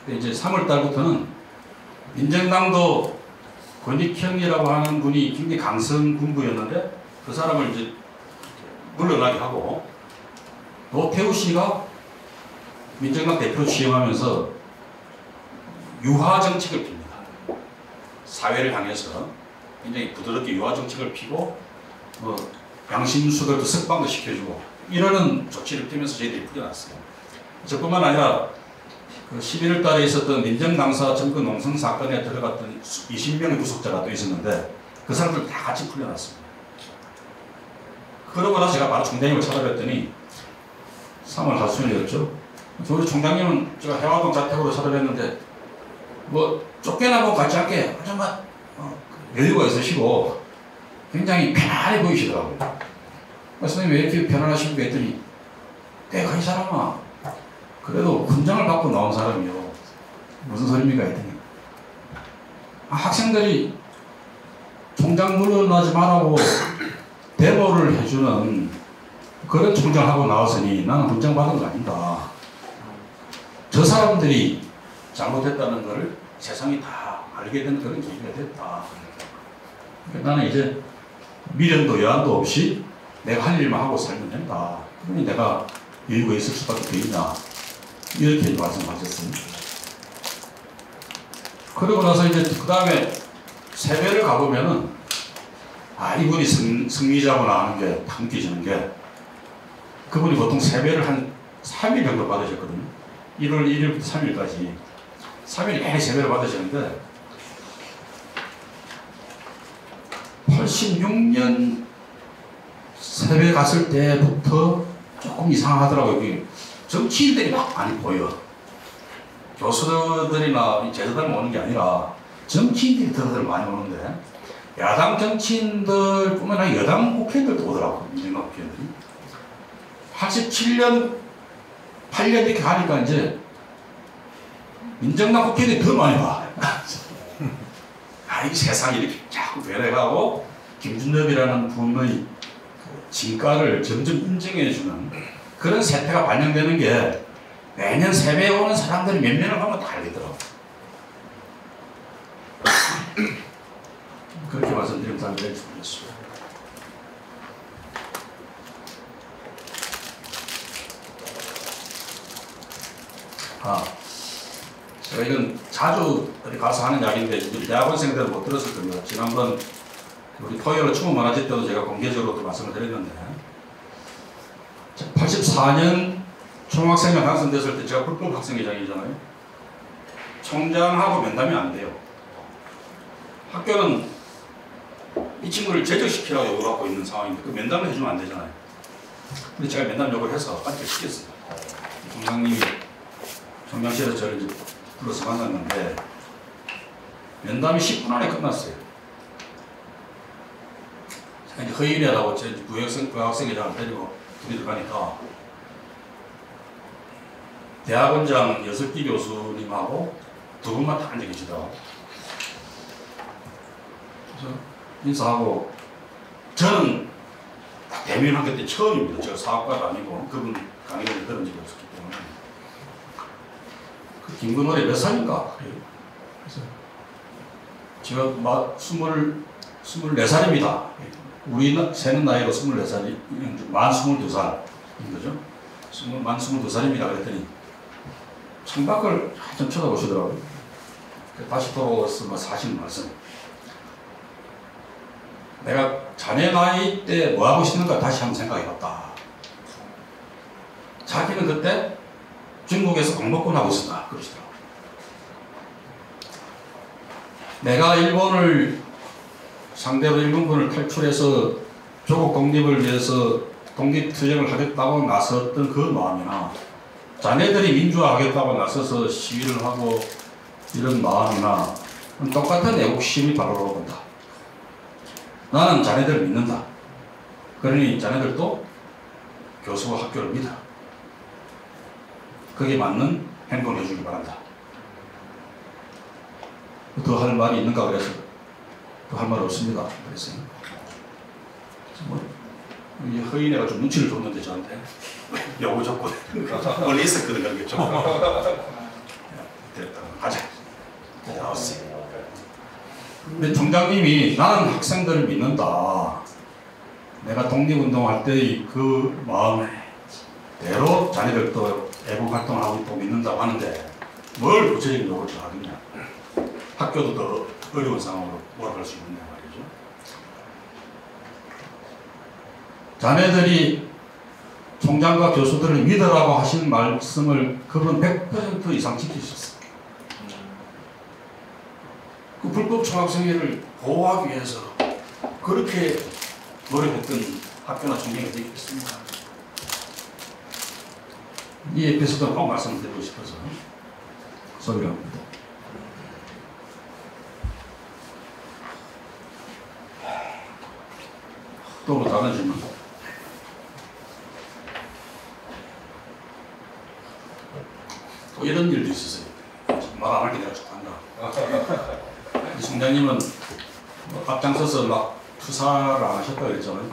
S2: 근데 이제 3월 달부터는 민정당도 권익형이라고 하는 분이 굉장히 강성 군부였는데 그 사람을 이제 물러나게 하고 노태우 씨가 민정당 대표로 취임하면서 유화 정책을 핍니다. 사회를 향해서 굉장히 부드럽게 유화 정책을 피고 양심수들도 석방도 시켜주고 이러는 조치를 피면서 저희들이 풀려났어요. 저뿐만 아니라 그 11월 달에 있었던 민정당사 점거 농성 사건에 들어갔던 20명의 구속자가 또 있었는데 그 사람들 다 같이 풀려났습니다. 그러고 나서 제가 바로 총장님을 찾아뵀더니 3월 하순이었죠. 우리 총장님은 제가 해화동 자택으로 찾아뵀는데 뭐 쫓겨나고 같지 않게 정말 여유가 있으시고 굉장히 편안해 보이시더라고요. 선생님 왜 이렇게 편안하신가 했더니 내가 이 사람아 그래도 훈장을 받고 나온 사람이요. 무슨 소리입니까 했더니 학생들이 총장 물러나지 말라고 데모를 해주는 그런 총장하고 나왔으니 나는 훈장 받은 거 아닌가. 저 사람들이 잘못했다는 것을 세상이 다 알게 된 그런 계기가 됐다. 그러니까 나는 이제 미련도 여한도 없이 내가 할 일만 하고 살면 된다. 그러니 내가 여유가 있을 수밖에 되겠냐. 이렇게 말씀하셨습니다. 그러고 나서 이제 그 다음에 세배를 가보면은 이분이 승리자구나 하는 게 딱 느껴지는 게 그분이 보통 세배를 한 3일 정도 받으셨거든요. 1월 1일부터 3일까지 3일 내내 세배를 받으셨는데 86년 세배 갔을 때부터 조금 이상하더라고요. 이게 정치인들이 막 많이 보여. 교수들이나 제자들 오는 게 아니라 정치인들이 더 많이 오는데 야당 정치인들 뿐만 아니라 여당 국회의원들도 오더라고요. 민주당 국회의원들이. 87년, 8년 이렇게 가니까 이제 민정당 국회의원들이 더 많이 와. 이 세상이 이렇게 자꾸 변해가고 김준엽이라는 분의 진가를 점점 인정해주는 그런 세태가 반영되는 게 매년 세배에 오는 사람들이 몇 명을 보면 다 알겠더라고요. 그렇게 말씀드리면 잘 될지 모르겠습니다. 제가 이건 자주 어디 가서 하는 이야기인데 우리 대학원생들은 못 들었을 겁니다. 지난번 우리 토요일 추모문화제 때도 제가 공개적으로 말씀을 드렸는데 84년 총학생회 당선됐을 때 제가 불법 학생회장이잖아요. 총장하고 면담이 안 돼요. 학교는 이 친구를 제적시키라고 요구를 하고 있는 상황인데 그 면담을 해주면 안 되잖아요. 근데 제가 면담 요구를 해서 시켰어요. 총장님이 총장실에서 저를 이제 불러서 만났는데 면담이 10분 안에 끝났어요. 제가 이제 허인이라고 제 부학생회장을 데리고 둘이 들어가니까 대학원장 여석기 교수님하고 두 분만 다 앉아 계시더라고요. 그래서 인사하고 저는 대면학교 때 처음입니다. 제가 사학과도 아니고 그분 강의를 들은 적이 없었기 때문에 그 김근월이 몇 살인가? 그래서 제가 24살입니다. 우리 세는 나이로 24살이 만 22살인 거죠. 만 22살입니다. 그랬더니 창밖을 한참 쳐다보시더라고요. 다시 돌아와서 사실 말씀. 내가 자네 나이 때 뭐 하고 싶는가 다시 한번 생각해봤다. 자기는 그때 중국에서 공복권 하고 있었다. 그러시더라고요. 내가 일본을 상대로 일본군을 탈출해서 조국 독립을 위해서 독립투쟁을 하겠다고 나섰던 그 마음이나 자네들이 민주화하겠다고 나서서 시위를 하고 이런 마음이나 똑같은 애국심이 바로 본다. 나는 자네들을 믿는다. 그러니 자네들도 교수와 학교를 믿어. 거기에 맞는 행동을 해주기 바란다. 더 할 말이 있는가 그래서 더 할 말 없습니다. 그랬어요. 이 허인애가 좀 눈치를 줬는데 저한테 요거 줬고 원래 있었거든 그런 게 좀. 됐다. 가자. 나왔어요. 근데 총장님이 나는 학생들을 믿는다. 내가 독립운동할 때의 그 마음대로 자네들도 애국 활동하고 있고 믿는다고 하는데 뭘 구체적인 요구를 하겠냐. 학교도 더 어려운 상황으로 몰아갈 수 있느냐 말이죠. 자네들이 총장과 교수들을 믿으라고 하신 말씀을 그분 100% 이상 지키셨어요. 그 불법 총학생회를 보호하기 위해서 그렇게 노력했던 학교나 총장이 어디 있겠습니까? 이 에피소드 꼭 말씀드리고 싶어서 소개를 합니다. 또 뭐 다른 질문? 또 이런 일도 있었어요. 말 안 할게 내가 축한다. 총장님은 앞장서서 막 투사를 안 하셨다고 그랬잖아요.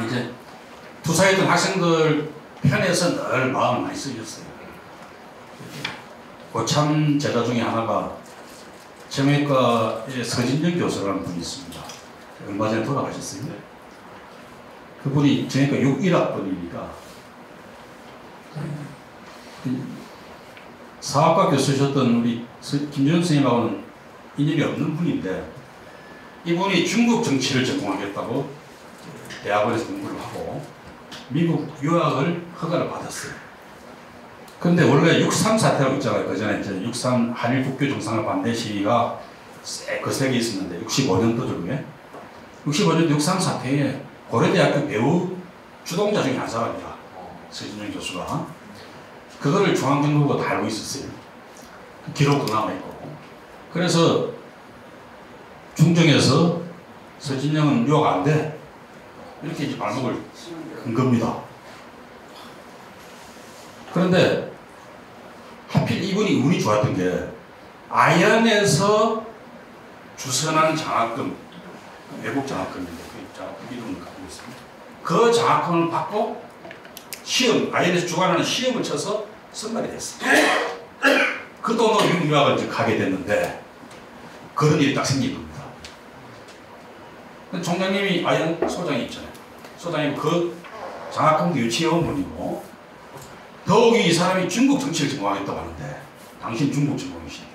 S2: 이제 투사했던 학생들 편에서 늘 마음을 많이 쓰셨어요. 고참 제자 중에 하나가 정외과의 서진영 교수라는 분이 있습니다. 얼마 전에 돌아가셨어요. 그분이 정외과 6.1학번이니까 사학과 교수셨던 우리 김준현 선생님하고는 인연이 없는 분인데 이분이 중국 정치를 전공하겠다고 대학원에서 공부를 하고 미국 유학을 허가를 받았어요. 그런데 원래 6.3 사태라고 있잖아요. 그 전에 이제 6.3 한일 국교 정상화 반대 시위가 거세게 있었는데 65년도쯤에 65년도 6.3 사태에 고려대학교 배우 주동자 중에 한 사람이다. 서진영 교수가. 그거를 중앙정보가 다 알고 있었어요. 기록도 남아있고. 그래서 중정에서 서진영은 유학 안 돼. 이렇게 이제 발목을 건 겁니다. 그런데 하필 이분이 운이 좋았던 게 아연에서 주선한 장학금, 외국 장학금인데 그 장학금 이름을 갖고 있습니다. 그 장학금을 받고 시험, 아연에서 주관하는 시험을 쳐서 선발이 됐어요. 그 돈으로 미국 유학을 이제 가게 됐는데 그런 일이 딱 생긴 겁니다. 총장님이 아연 소장이 있잖아요. 소장이 그 장학금도 유치해온 분이고 더욱이 이 사람이 중국 정치를 전공하겠다고 하는데 당신 중국 전공이시니까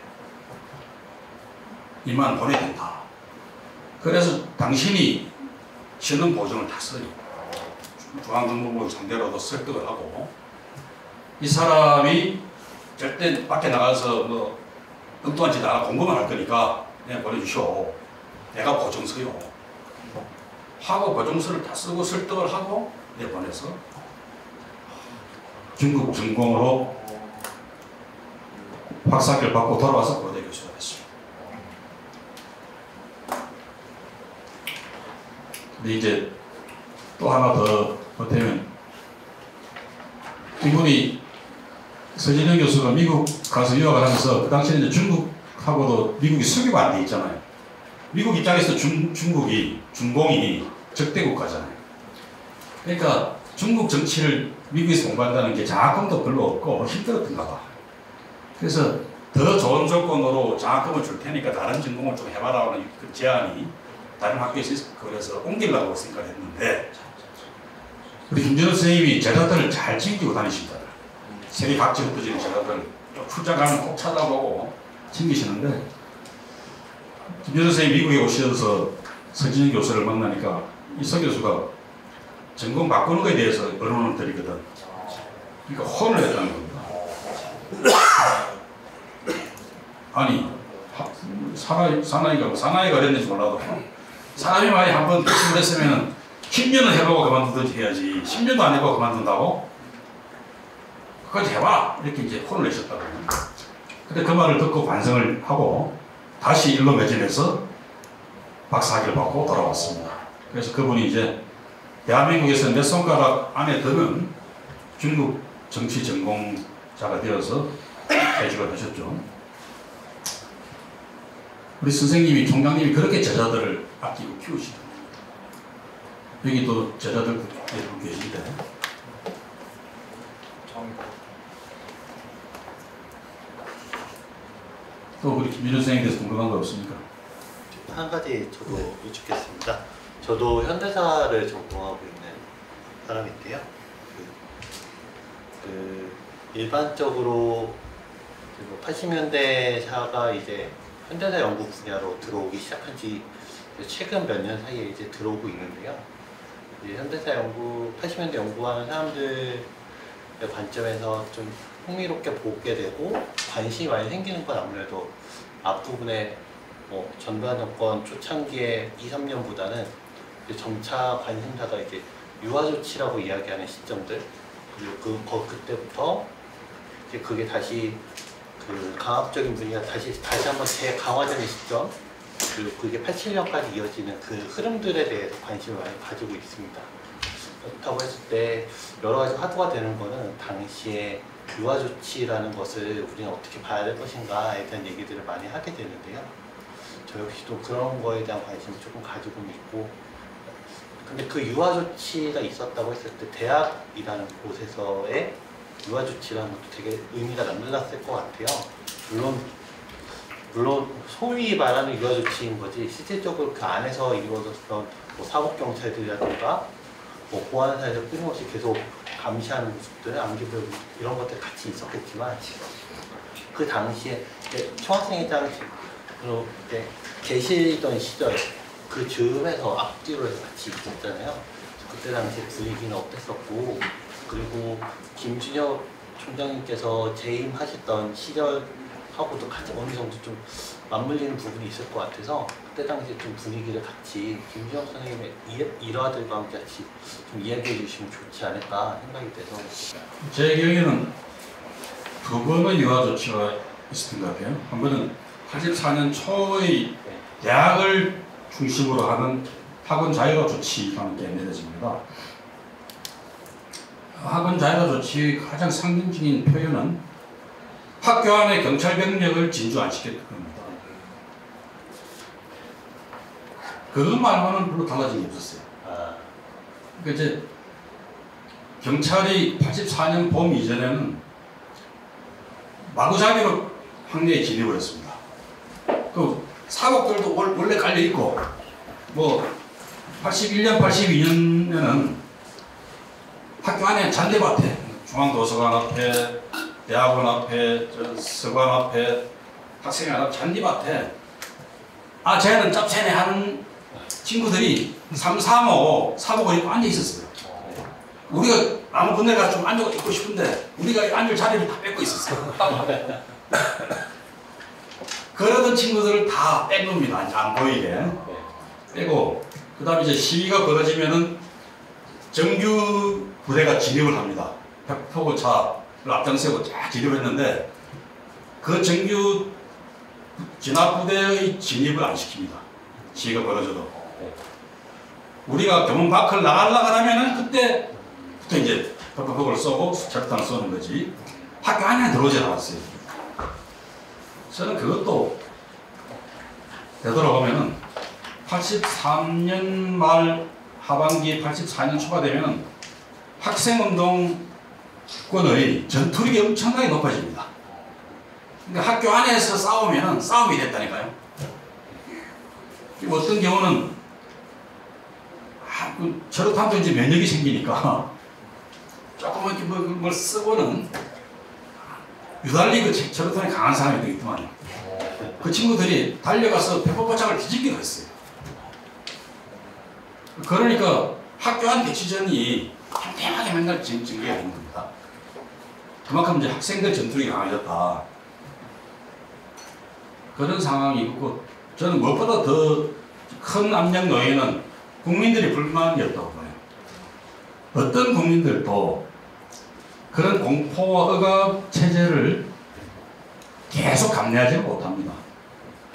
S2: 이만 보내야 된다. 그래서 당신이 신원 보증을 다 써요. 중앙정보부 상대로도 설득을 하고 이 사람이 절대 밖에 나가서 뭐 엉뚱한 짓 안 하고 공부만 할 거니까 그냥 보내주시오. 내가 보증 써요. 하고 보증서를 다 쓰고 설득을 하고 내보내서 중국 전공으로 박사학위를 받고 돌아와서 고대 교수가 됐어요. 근데 이제 또 하나 더 보태면 이분이 서진영 교수가 미국 가서 유학을 하면서 그 당시에는 이제 중국하고도 미국이 수교가 안 돼 있잖아요. 미국 입장에서 중공이 적대국가잖아요. 그러니까 중국 정치를 미국에서 공부한다는 게 장학금도 별로 없고 힘들었던가 봐. 그래서 더 좋은 조건으로 장학금을 줄 테니까 다른 전공을 좀 해봐라는 그 제안이 다른 학교에서 있었고 그래서 옮기려고 생각을 했는데 우리 김준호 선생님이 제자들을 잘 챙기고 다니십니다. 세계 각지 흩어지는 제자들 출장 가면 꼭 찾아보고 챙기시는데 김준호 선생님이 미국에 오셔서 서진영 교수를 만나니까 이 서 교수가 전공 바꾸는 것에 대해서 언론을 드리거든. 그러니까 혼을 했다는 겁니다. 아니 사나이가 그랬는지 몰라도 사람이 말이 한번 결심을 했으면 10년은 해보고 그만두든지 해야지 10년도 안 해보고 그만둔다고? 그까지 해봐! 이렇게 이제 혼을 내셨다고. 근데 그 말을 듣고 반성을 하고 다시 일로 매진해서 박사학위를 받고 돌아왔습니다. 그래서 그분이 이제 대한민국에서 몇 손가락 안에 드는 중국 정치 전공자가 되어서 퇴직을 하셨죠. 우리 선생님이 총장님이 그렇게 제자들을 아끼고 키우시다. 여기 또 제자들 계신데 또 우리 김민호 선생님에 대해서 궁금한 거 없습니까?
S4: 한 가지 저도 여쭙겠습니다. 저도 현대사를 전공하고 있는 사람인데요. 일반적으로 80년대 샤가 이제 현대사 연구 분야로 들어오기 시작한 지 최근 몇 년 사이에 이제 들어오고 있는데요. 이제 현대사 연구, 80년대 연구하는 사람들의 관점에서 좀 흥미롭게 보게 되고 관심이 많이 생기는 건 아무래도 앞부분에 전두환 정권 초창기에 2, 3년보다는 점차 관심사가 이제 유화조치라고 이야기하는 시점들, 그리고 그때부터 이제 그게 다시 그 강압적인 분위기가 다시 한번 재강화되는 시점, 그리고 그게 87년까지 이어지는 그 흐름들에 대해서 관심을 많이 가지고 있습니다. 그렇다고 했을 때 여러 가지 화두가 되는 거는 당시에 유화조치라는 것을 우리는 어떻게 봐야 될 것인가에 대한 얘기들을 많이 하게 되는데요. 저 역시도 그런 거에 대한 관심을 조금 가지고 있고, 근데 그 유화조치가 있었다고 했을 때 대학이라는 곳에서의 유화조치라는 것도 되게 의미가 남달랐을 것 같아요. 물론 소위 말하는 유화조치인 거지 실질적으로 그 안에서 이루어졌던 사법경찰들이라든가 보안사에서 끊임없이 계속 감시하는 모습들, 암기부 이런 것들 같이 있었겠지만 그 당시에 총학생회장으로 계시던 시절 그 즈음에서 앞뒤로 해서 같이 있었잖아요. 그때 당시 분위기는 어땠었고, 그리고 김준혁 총장님께서 재임하셨던 시절하고도 같이 어느 정도 좀 맞물리는 부분이 있을 것 같아서 그때 당시 좀 분위기를 같이 김준혁 선생님의 일화들과 함께 같이 좀 이야기해 주시면 좋지 않을까 생각이 돼서.
S2: 제 기억에는 두 번의 유화 조치가 있었던 것 같아요. 한 번은 84년 초의 대학을 중심으로 하는 학원 자율화 조치가 함께 내려집니다. 학원 자율화 조치의 가장 상징적인 표현은 학교 안에 경찰 병력을 진주 안 시켰던 겁니다. 그것 말고는 별로 달라진 게 없었어요. 그러니까 이제 경찰이 84년 봄 이전에는 마구잡이로 학내에 진입을 했습니다. 그 사복들도 원래 깔려 있고, 뭐 81년, 82년에는 학교 안에 잔디밭에 중앙도서관 앞에, 대학원 앞에, 서관 앞에, 학생회관 앞에 잔디밭에 쟤는 짭새네 하는 친구들이 3, 3호 사복을 입고 앉아 있었어요. 우리가 아무 군데 가서 좀 앉아 있고 싶은데 우리가 앉을 자리를 다 뺏고 있었어요. 그러던 친구들을 다 뺀 겁니다. 안 보이게 빼고, 그 다음에 이제 시위가 벌어지면은 정규 부대가 진입을 합니다. 표고차를 앞장세우고 쫙 진입했는데 그 정규 진압부대의 진입을 안 시킵니다. 시위가 벌어져도. 우리가 교문 밖을 나가려고 하면은 그때부터 이제 벽을 쏘고 철탄을 쏘는 거지 학교 안에 들어오지 않았어요. 저는 그것도 되돌아보면은 83년 말 하반기 84년 초가 되면은 학생운동권의 전투력이 엄청나게 높아집니다. 그러니까 학교 안에서 싸우면은 싸움이 됐다니까요. 어떤 경우는 저렇다면 이제 면역이 생기니까 조금만 이렇게 뭘 쓰고는 유달리 그 저렇다면 강한 사람이 되겠더만요. 그 친구들이 달려가서 페퍼포착을 뒤집기도 했어요. 그러니까 학교 안 개취전이 팽팽하게 맨날 전개가 되는 겁니다. 그만큼 이제 학생들 전투력이 강해졌다. 그런 상황이 있고, 저는 무엇보다 더 큰 압력 요인은 국민들이 불만이었다고 봐요. 어떤 국민들도 그런 공포와 억압 체제를 계속 감내하지 못합니다.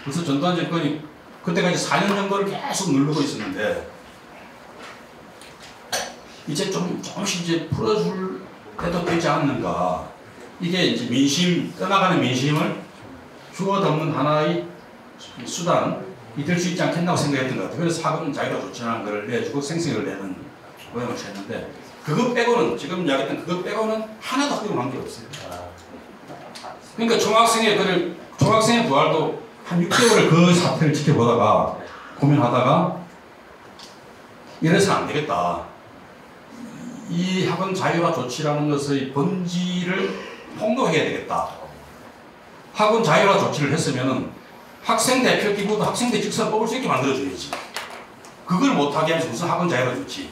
S2: 그래서 전두환 정권이 그때까지 4년 정도를 계속 누르고 있었는데 이제 조금씩 이제 풀어줄 때도 되지 않는가. 이게 이제 떠나가는 민심을 주워 담는 하나의 수단, 이될 수 있지 않겠나고 생각했던 것 같아요. 그래서 학원 자유화 조치라는 걸 내주고 생색을 내는 모양을 취했는데 그것 빼고는 지금 이야기했던 그것 빼고는 하나도 학교를 게 없어요. 그러니까 중학생의 부활도 한 6개월 그 사태를 지켜보다가 고민하다가 이래서는 안 되겠다. 이 학원 자유화 조치라는 것의 본질을 폭로해야 되겠다. 학원 자유화 조치를 했으면은 학생 대표 기구도 학생들 직선 뽑을 수 있게 만들어줘야지. 그걸 못하게 하면서 무슨 학원 자유화 조치.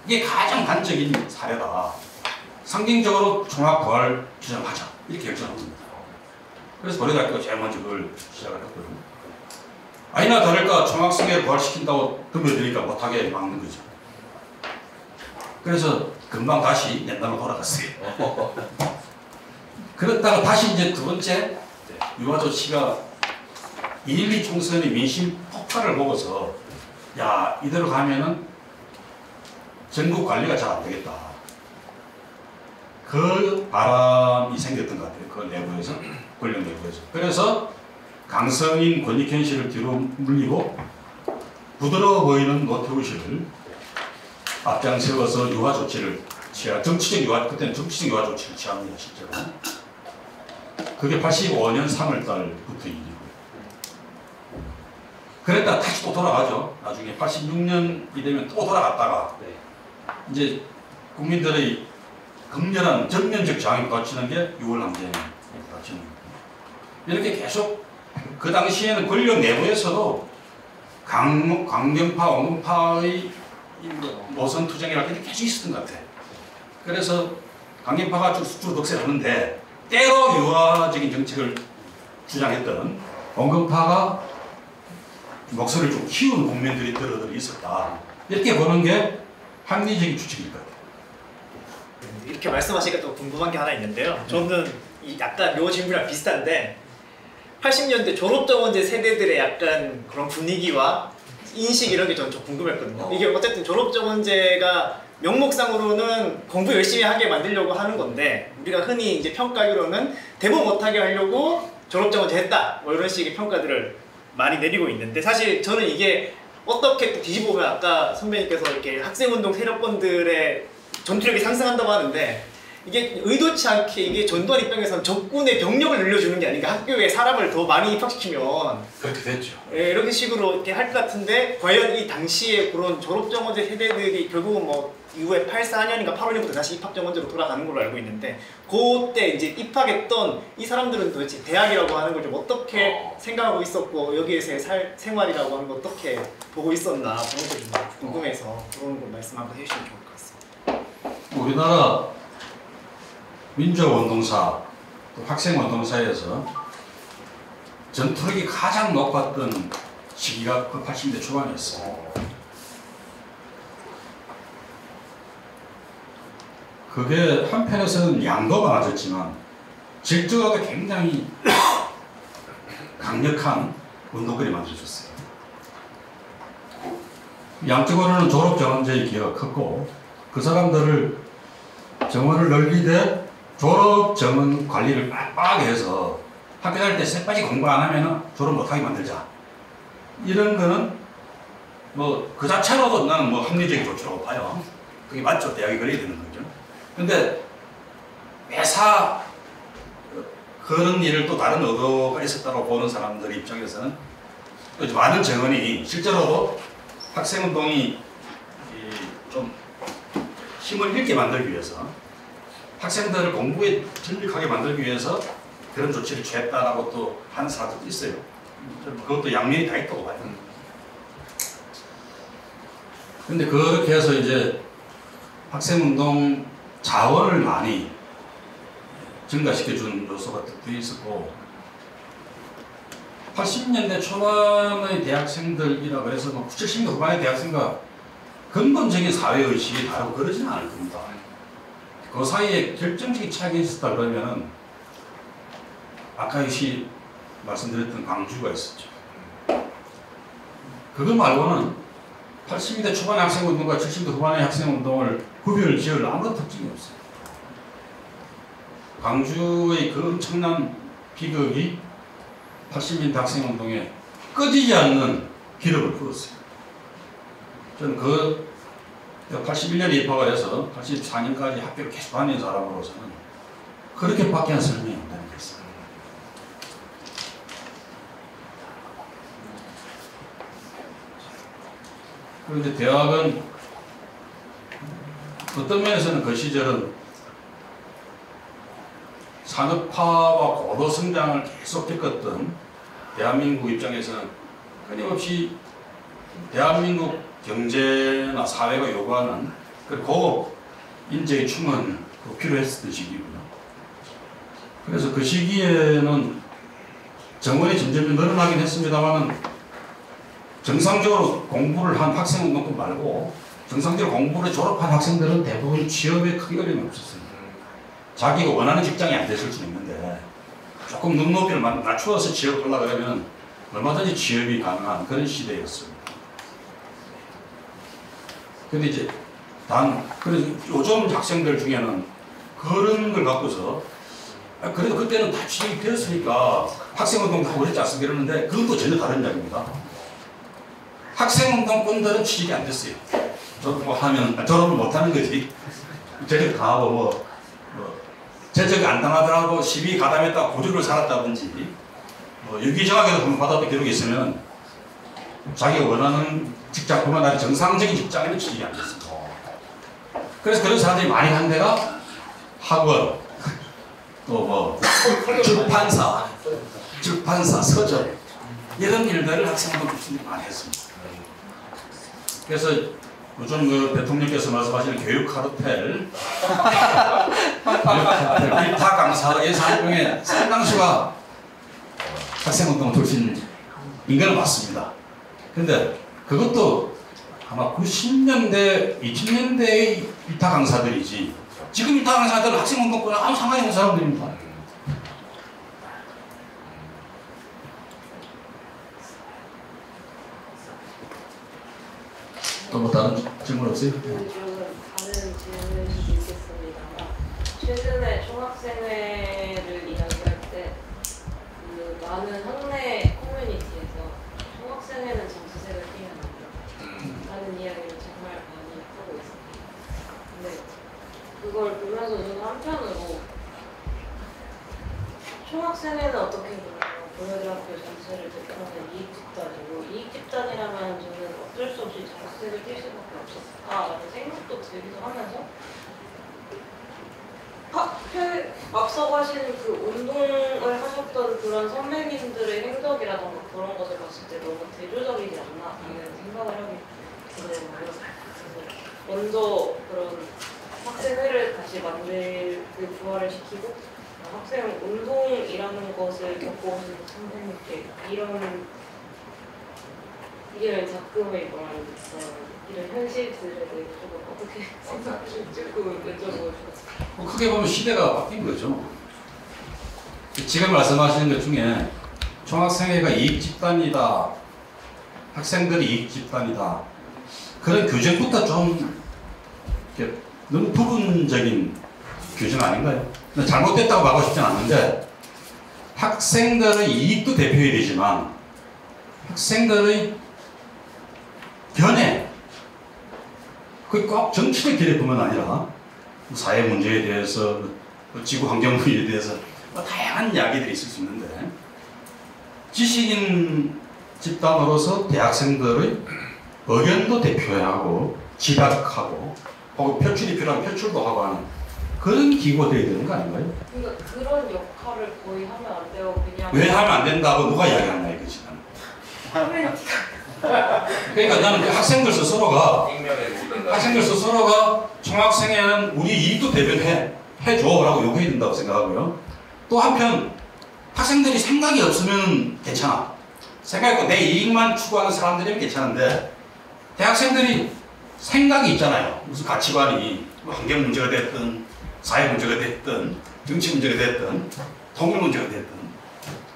S2: 이게 가장 단적인 사례다. 상징적으로 종합 부활 규정하자. 이렇게 결정합니다. 그래서 고려대학교가 제일 먼저 그걸 시작을 했거든요. 아니나 다를까 중학생을 부활시킨다고 덤벼드니까 못하게 막는 거죠. 그래서 금방 다시 옛날로 돌아갔어요. 그랬다가 다시 이제 두 번째 유아 조치가 2.12 총선의 민심 폭발을 보고서 야 이대로 가면은 전국 관리가 잘 안 되겠다. 그 바람이 생겼던 것 같아요. 그 내부에서 권력 내부에서. 그래서 강성인 권익 현실을 뒤로 물리고 부드러워 보이는 노태우시를 앞장 세워서 유화 조치를 정치적 유화, 그때는 정치적 유화 조치를 취합니다, 실제로. 그게 85년 3월달부터 일이고요. 그랬다 다시 또 돌아가죠. 나중에 86년이 되면 또 돌아갔다가 이제 국민들의 극렬한 전면적 저항이 닥치는 게 6월 항쟁이 닥치는 겁니다. 이렇게 계속 그 당시에는 권력 내부에서도 강경파, 온건파의 노선 투쟁이라는 게 계속 있었던 것 같아요. 그래서 강경파가 쭉 득세를 하는데 때로 유화적인 정책을 주장했던 온건파가 목소리를 좀 키운 국민들이 들어들어 있었다. 이렇게 보는 게 합리적인 추측일 것 같아요.
S3: 이렇게 말씀하시니까 또 궁금한 게 하나 있는데요. 저는 약간 요 질문이랑 비슷한데 80년대 졸업정원제 세대들의 약간 그런 분위기와 인식 이런 게 저는 좀 궁금했거든요. 이게 어쨌든 졸업정원제가 명목상으로는 공부 열심히 하게 만들려고 하는 건데 우리가 흔히 이제 평가하기로는 대본 못하게 하려고 졸업정원제 했다 뭐 이런 식의 평가들을 많이 내리고 있는데 사실 저는 이게 어떻게 뒤집어 보면 아까 선배님께서 이렇게 학생운동 세력권들의 전투력이 상승한다고 하는데 이게 의도치 않게 이게 전두환 입장에서는 적군의 병력을 늘려주는 게 아니라 학교에 사람을 더 많이 입학시키면
S2: 그렇게 됐죠.
S3: 예, 이런 식으로 이렇게 할 것 같은데 과연 이 당시에 그런 졸업정원제 세대들이 결국은 뭐 이후에 84년인가 8월부터 다시 입학정원제로 돌아가는 걸로 알고 있는데 그때 이제 입학했던 이 사람들은 도대체 대학이라고 하는 걸 좀 어떻게 생각하고 있었고 여기에서의 생활이라고 하는 걸 어떻게 보고 있었나 그런 게 좀 궁금해서 그런 걸 말씀 한번 해주시면 좋을 것 같습니다.
S2: 우리나라 민주운동사, 학생운동사에서 전투력이 가장 높았던 시기가 그 80년대 초반이었어요. 그게 한편에서는 양도가 낮았지만 질적으로도 굉장히 강력한 운동들이 만들어졌어요. 양적으로는 졸업정원제의 기회가 컸고 그 사람들을 정원을 늘리되 졸업정원 관리를 빡빡하게 해서 학교 다닐 때 쎄빠지 공부 안 하면 졸업 못하게 만들자. 이런 거는 뭐 그 자체로도 나는 뭐 합리적인 조치라고 봐요. 그게 맞죠. 대학이 그래야 되는 거죠. 근데 매사 그런 일을 또 다른 의도가 있었다고 보는 사람들 입장에서는 많은 정원이 실제로도 학생운동이 좀 힘을 잃게 만들기 위해서 학생들을 공부에 전력하게 만들기 위해서 그런 조치를 취했다라고 또 하는 사람들도 있어요. 그것도 양면이 다 있다고 봐요. 근데 그렇게 해서 이제 학생운동 자원을 많이 증가시켜준 요소가 또 있었고 80년대 초반의 대학생들이라 그래서 뭐 70년대 후반의 대학생과 근본적인 사회의식이 다르고 그러지는 않을 겁니다. 그 사이에 결정적인 차이가 있었다 그러면은 아까 역시 말씀드렸던 광주가 있었죠. 그거 말고는 80년대 초반의 학생운동과 70년대 후반의 학생운동을 구별 지을 아무런 특징이 없어요. 광주의 그 엄청난 비극이 80년대 학생운동에 꺼지지 않는 기름을 부었어요. 저는 그 81년에 입학을 해서 84년까지 학교를 계속 다니는 사람으로서는 그렇게밖에 한 설명이 안 되는 게 있어요. 그런데 대학은 어떤 면에서는 그 시절은 산업화와 고도 성장을 계속 겪었던 대한민국 입장에서는 끊임없이 대한민국 경제나 사회가 요구하는 그 고급 인재의 충원이 필요했었던 시기고요. 그래서 그 시기에는 정원이 점점 늘어나긴 했습니다만 정상적으로 공부를 한 학생운동권 말고 정상적으로 공부를 졸업한 학생들은 대부분 취업에 크게 어려움이 없었어요. 자기가 원하는 직장이 안 됐을 수 있는데 조금 눈높이를 낮추어서 취업을 하려고 하면 얼마든지 취업이 가능한 그런 시대였습니다. 근데 이제 그래서 요즘 학생들 중에는 그런 걸 갖고서 그래도 그때는 다 취직이 되었으니까 학생운동도 하고 그랬지 않습니까? 그러는데 그것도 전혀 다른 이야기입니다. 학생운동권들은 취직이 안 됐어요. 졸업을 못하는 거지. 재적 당하고 재적 안 당하더라도 시비 가담했다가 고졸을 살았다든지 유기정학에도 한번 받았던 기록이 있으면 자기가 원하는 직장뿐만 아니라 정상적인 직장에는 취직이 안 됐습니다. 그래서 그런 사람들이 많이 간 데가 학원, 또 출판사, 서점 이런 일들을 학생운동 출신들이 많이 했습니다. 그래서 요즘 그 대통령께서 말씀하시는 교육 카르텔, 일타 강사의 사람 중에 상당수가 학생운동 출신인 건 맞습니다. 근데 그것도 아마 90년대, 2000년대의 일타 강사들이지 지금 일타 강사들은 학생운동권에 아무 상관이 없는 사람들입니다. 또 뭐 다른 질문 없어요?
S5: 다른 질문일 수도 있겠습니다만 최근에 총학생회를 이야기할 때 그 많은 학내 커뮤니티에서 총학생회는 정치색을 띠면 안 된다 라는 이야기를 정말 많이 하고 있습니다. 근데 그걸 보면서 저는 한편으로 총학생회는 어떻게 보면 고려대학교 전체를 대표하는 이익집단이고 이익집단이라면 저는 어쩔 수 없이 정치색을 띌 수밖에 없었다라는 생각도 들기도 하면서 앞서 가신 그 운동을 하셨던 그런 선배님들의 행적이라던가 그런 것을 봤을 때 너무 대조적이지 않나라는 생각을 하게 되는 거예요. 그래서 먼저 그런 학생회를 다시 만들고 부활을 시키고 학생 운동이라는 것을 겪어오신 선생님께 이런 작금의 이런 현실들에 대해 조금 어떻게 생각하실지 여쭤보고 싶었어요.
S2: 크게 보면 시대가 바뀐 거죠. 지금 말씀하시는 것 중에 총학생회가 이익집단이다, 학생들이 이익집단이다 그런 규정부터 좀 너무 부분적인 규정 아닌가요? 잘못됐다고 말하고 싶지는 않는데 학생들의 이익도 대표해야 되지만 학생들의 견해 그게 꼭 정치적 견해뿐만 아니라 사회 문제에 대해서 지구 환경 문제에 대해서 다양한 이야기들이 있을 수 있는데 지식인 집단으로서 대학생들의 의견도 대표해야 하고 지각하고 혹은 표출이 필요하면 표출도 하고 하는 그런 기구가 되어야 되는 거 아닌가요?
S5: 그러니까 그런 역할을 거의 하면 안 돼요. 그냥
S2: 왜 하면 안 된다고 누가 이야기하나 이거지. 그러니까 나는 그 학생들 스스로가 총학생회는 우리 이익도 해줘라고 요구해야 된다고 생각하고요. 또 한편 학생들이 생각이 없으면 괜찮아. 생각이 없고 내 이익만 추구하는 사람들이면 괜찮은데 대학생들이 생각이 있잖아요. 무슨 가치관이 환경 문제가 됐든 사회 문제가 됐든 정치 문제가 됐든 통일 문제가 됐든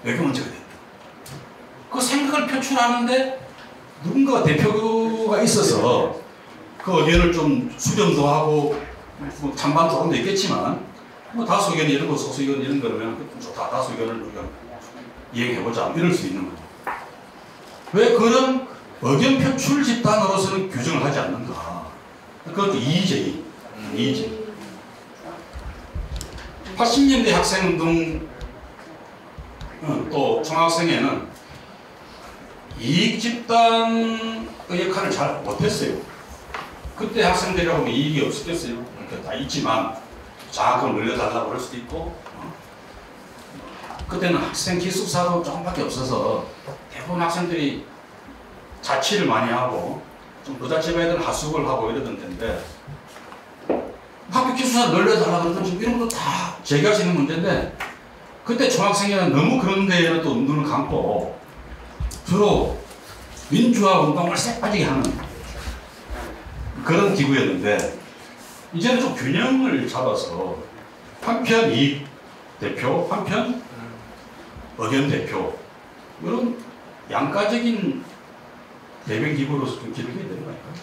S2: 외교 문제가 됐든 그 생각을 표출하는데 누군가 대표가 있어서 그 의견을 좀 수렴도 하고 뭐 찬반 토론도 있겠지만 뭐 다수 의견 이런 거 소수 의견 이런 거면 좋다 다수 의견을 우리가 이행해보자 이럴 수 있는 거죠. 왜 그런 의견 표출 집단으로서는 규정을 하지 않는가? 그것도 이의제기. 80년대 학생운동 또 중학생에는 이익 집단의 역할을 잘 못했어요. 그때 학생들이라고 하면 이익이 없었겠어요. 다 있지만 장학금을 늘려달라고 할 수도 있고 그때는 학생 기숙사도 조금밖에 없어서 대부분 학생들이 자취를 많이 하고 좀 부잣집 애들은 하숙을 하고 이러던 때인데 학교 기숙사 늘려달라고 그러던 이런 것도 다 제기할 수 있는 문제인데 그때 중학생에는 너무 그런 데에는 또 눈을 감고 주로 민주화 운동을 쎄 빠지게 하는 그런 기구였는데 이제는 좀 균형을 잡아서 한편 이익 대표, 한편 의견 대표 이런 양가적인 대변 기구로서 좀 기르게 되는 거 아닐까요?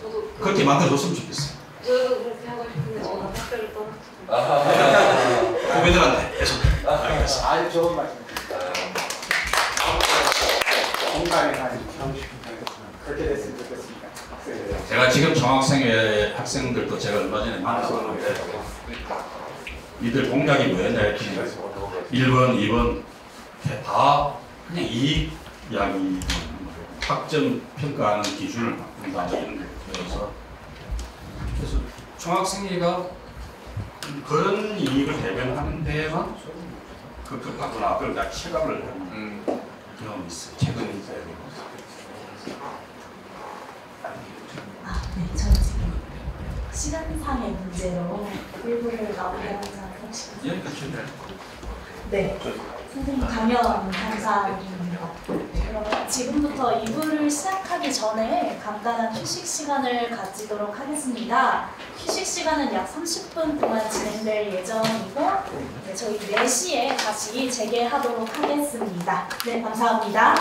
S5: 저도
S2: 그렇게 만들어줬으면 좋겠어요.
S5: 저도 그렇게 하고 싶은데 저는 학교를 떠났어요.
S2: 후배들한테 계속 알겠습니다.
S6: 아주 좋은 말씀입니다. 공감에 많이 하고 싶은 그렇게 됐으면 좋겠습니다. 학생들.
S2: 제가 지금 중학생의 학생들도 제가 얼마 전에 만났었는데 이들 공약이 뭐였냐 했더니 1번, 2번 다 그냥 이익 이야기 학점 평가하는 기준을 바꾼다 이런 거여서 그래서 중학생회가 그런 이익을 대변하는 데만 급급하구나 그걸 다 체감을 하는 경험이 있어요. 최근에 있어요.
S1: 네, 저는 지금 시간상의 문제로 일부를 마무리하자 혹시
S2: 예, 그렇죠.
S1: 네, 선생님 강연 감사드립니다. 그럼 지금부터 2부를 시작하기 전에 간단한 휴식 시간을 가지도록 하겠습니다. 휴식 시간은 약 30분 동안 진행될 예정이고 네, 저희 4시에 다시 재개하도록 하겠습니다. 네, 감사합니다.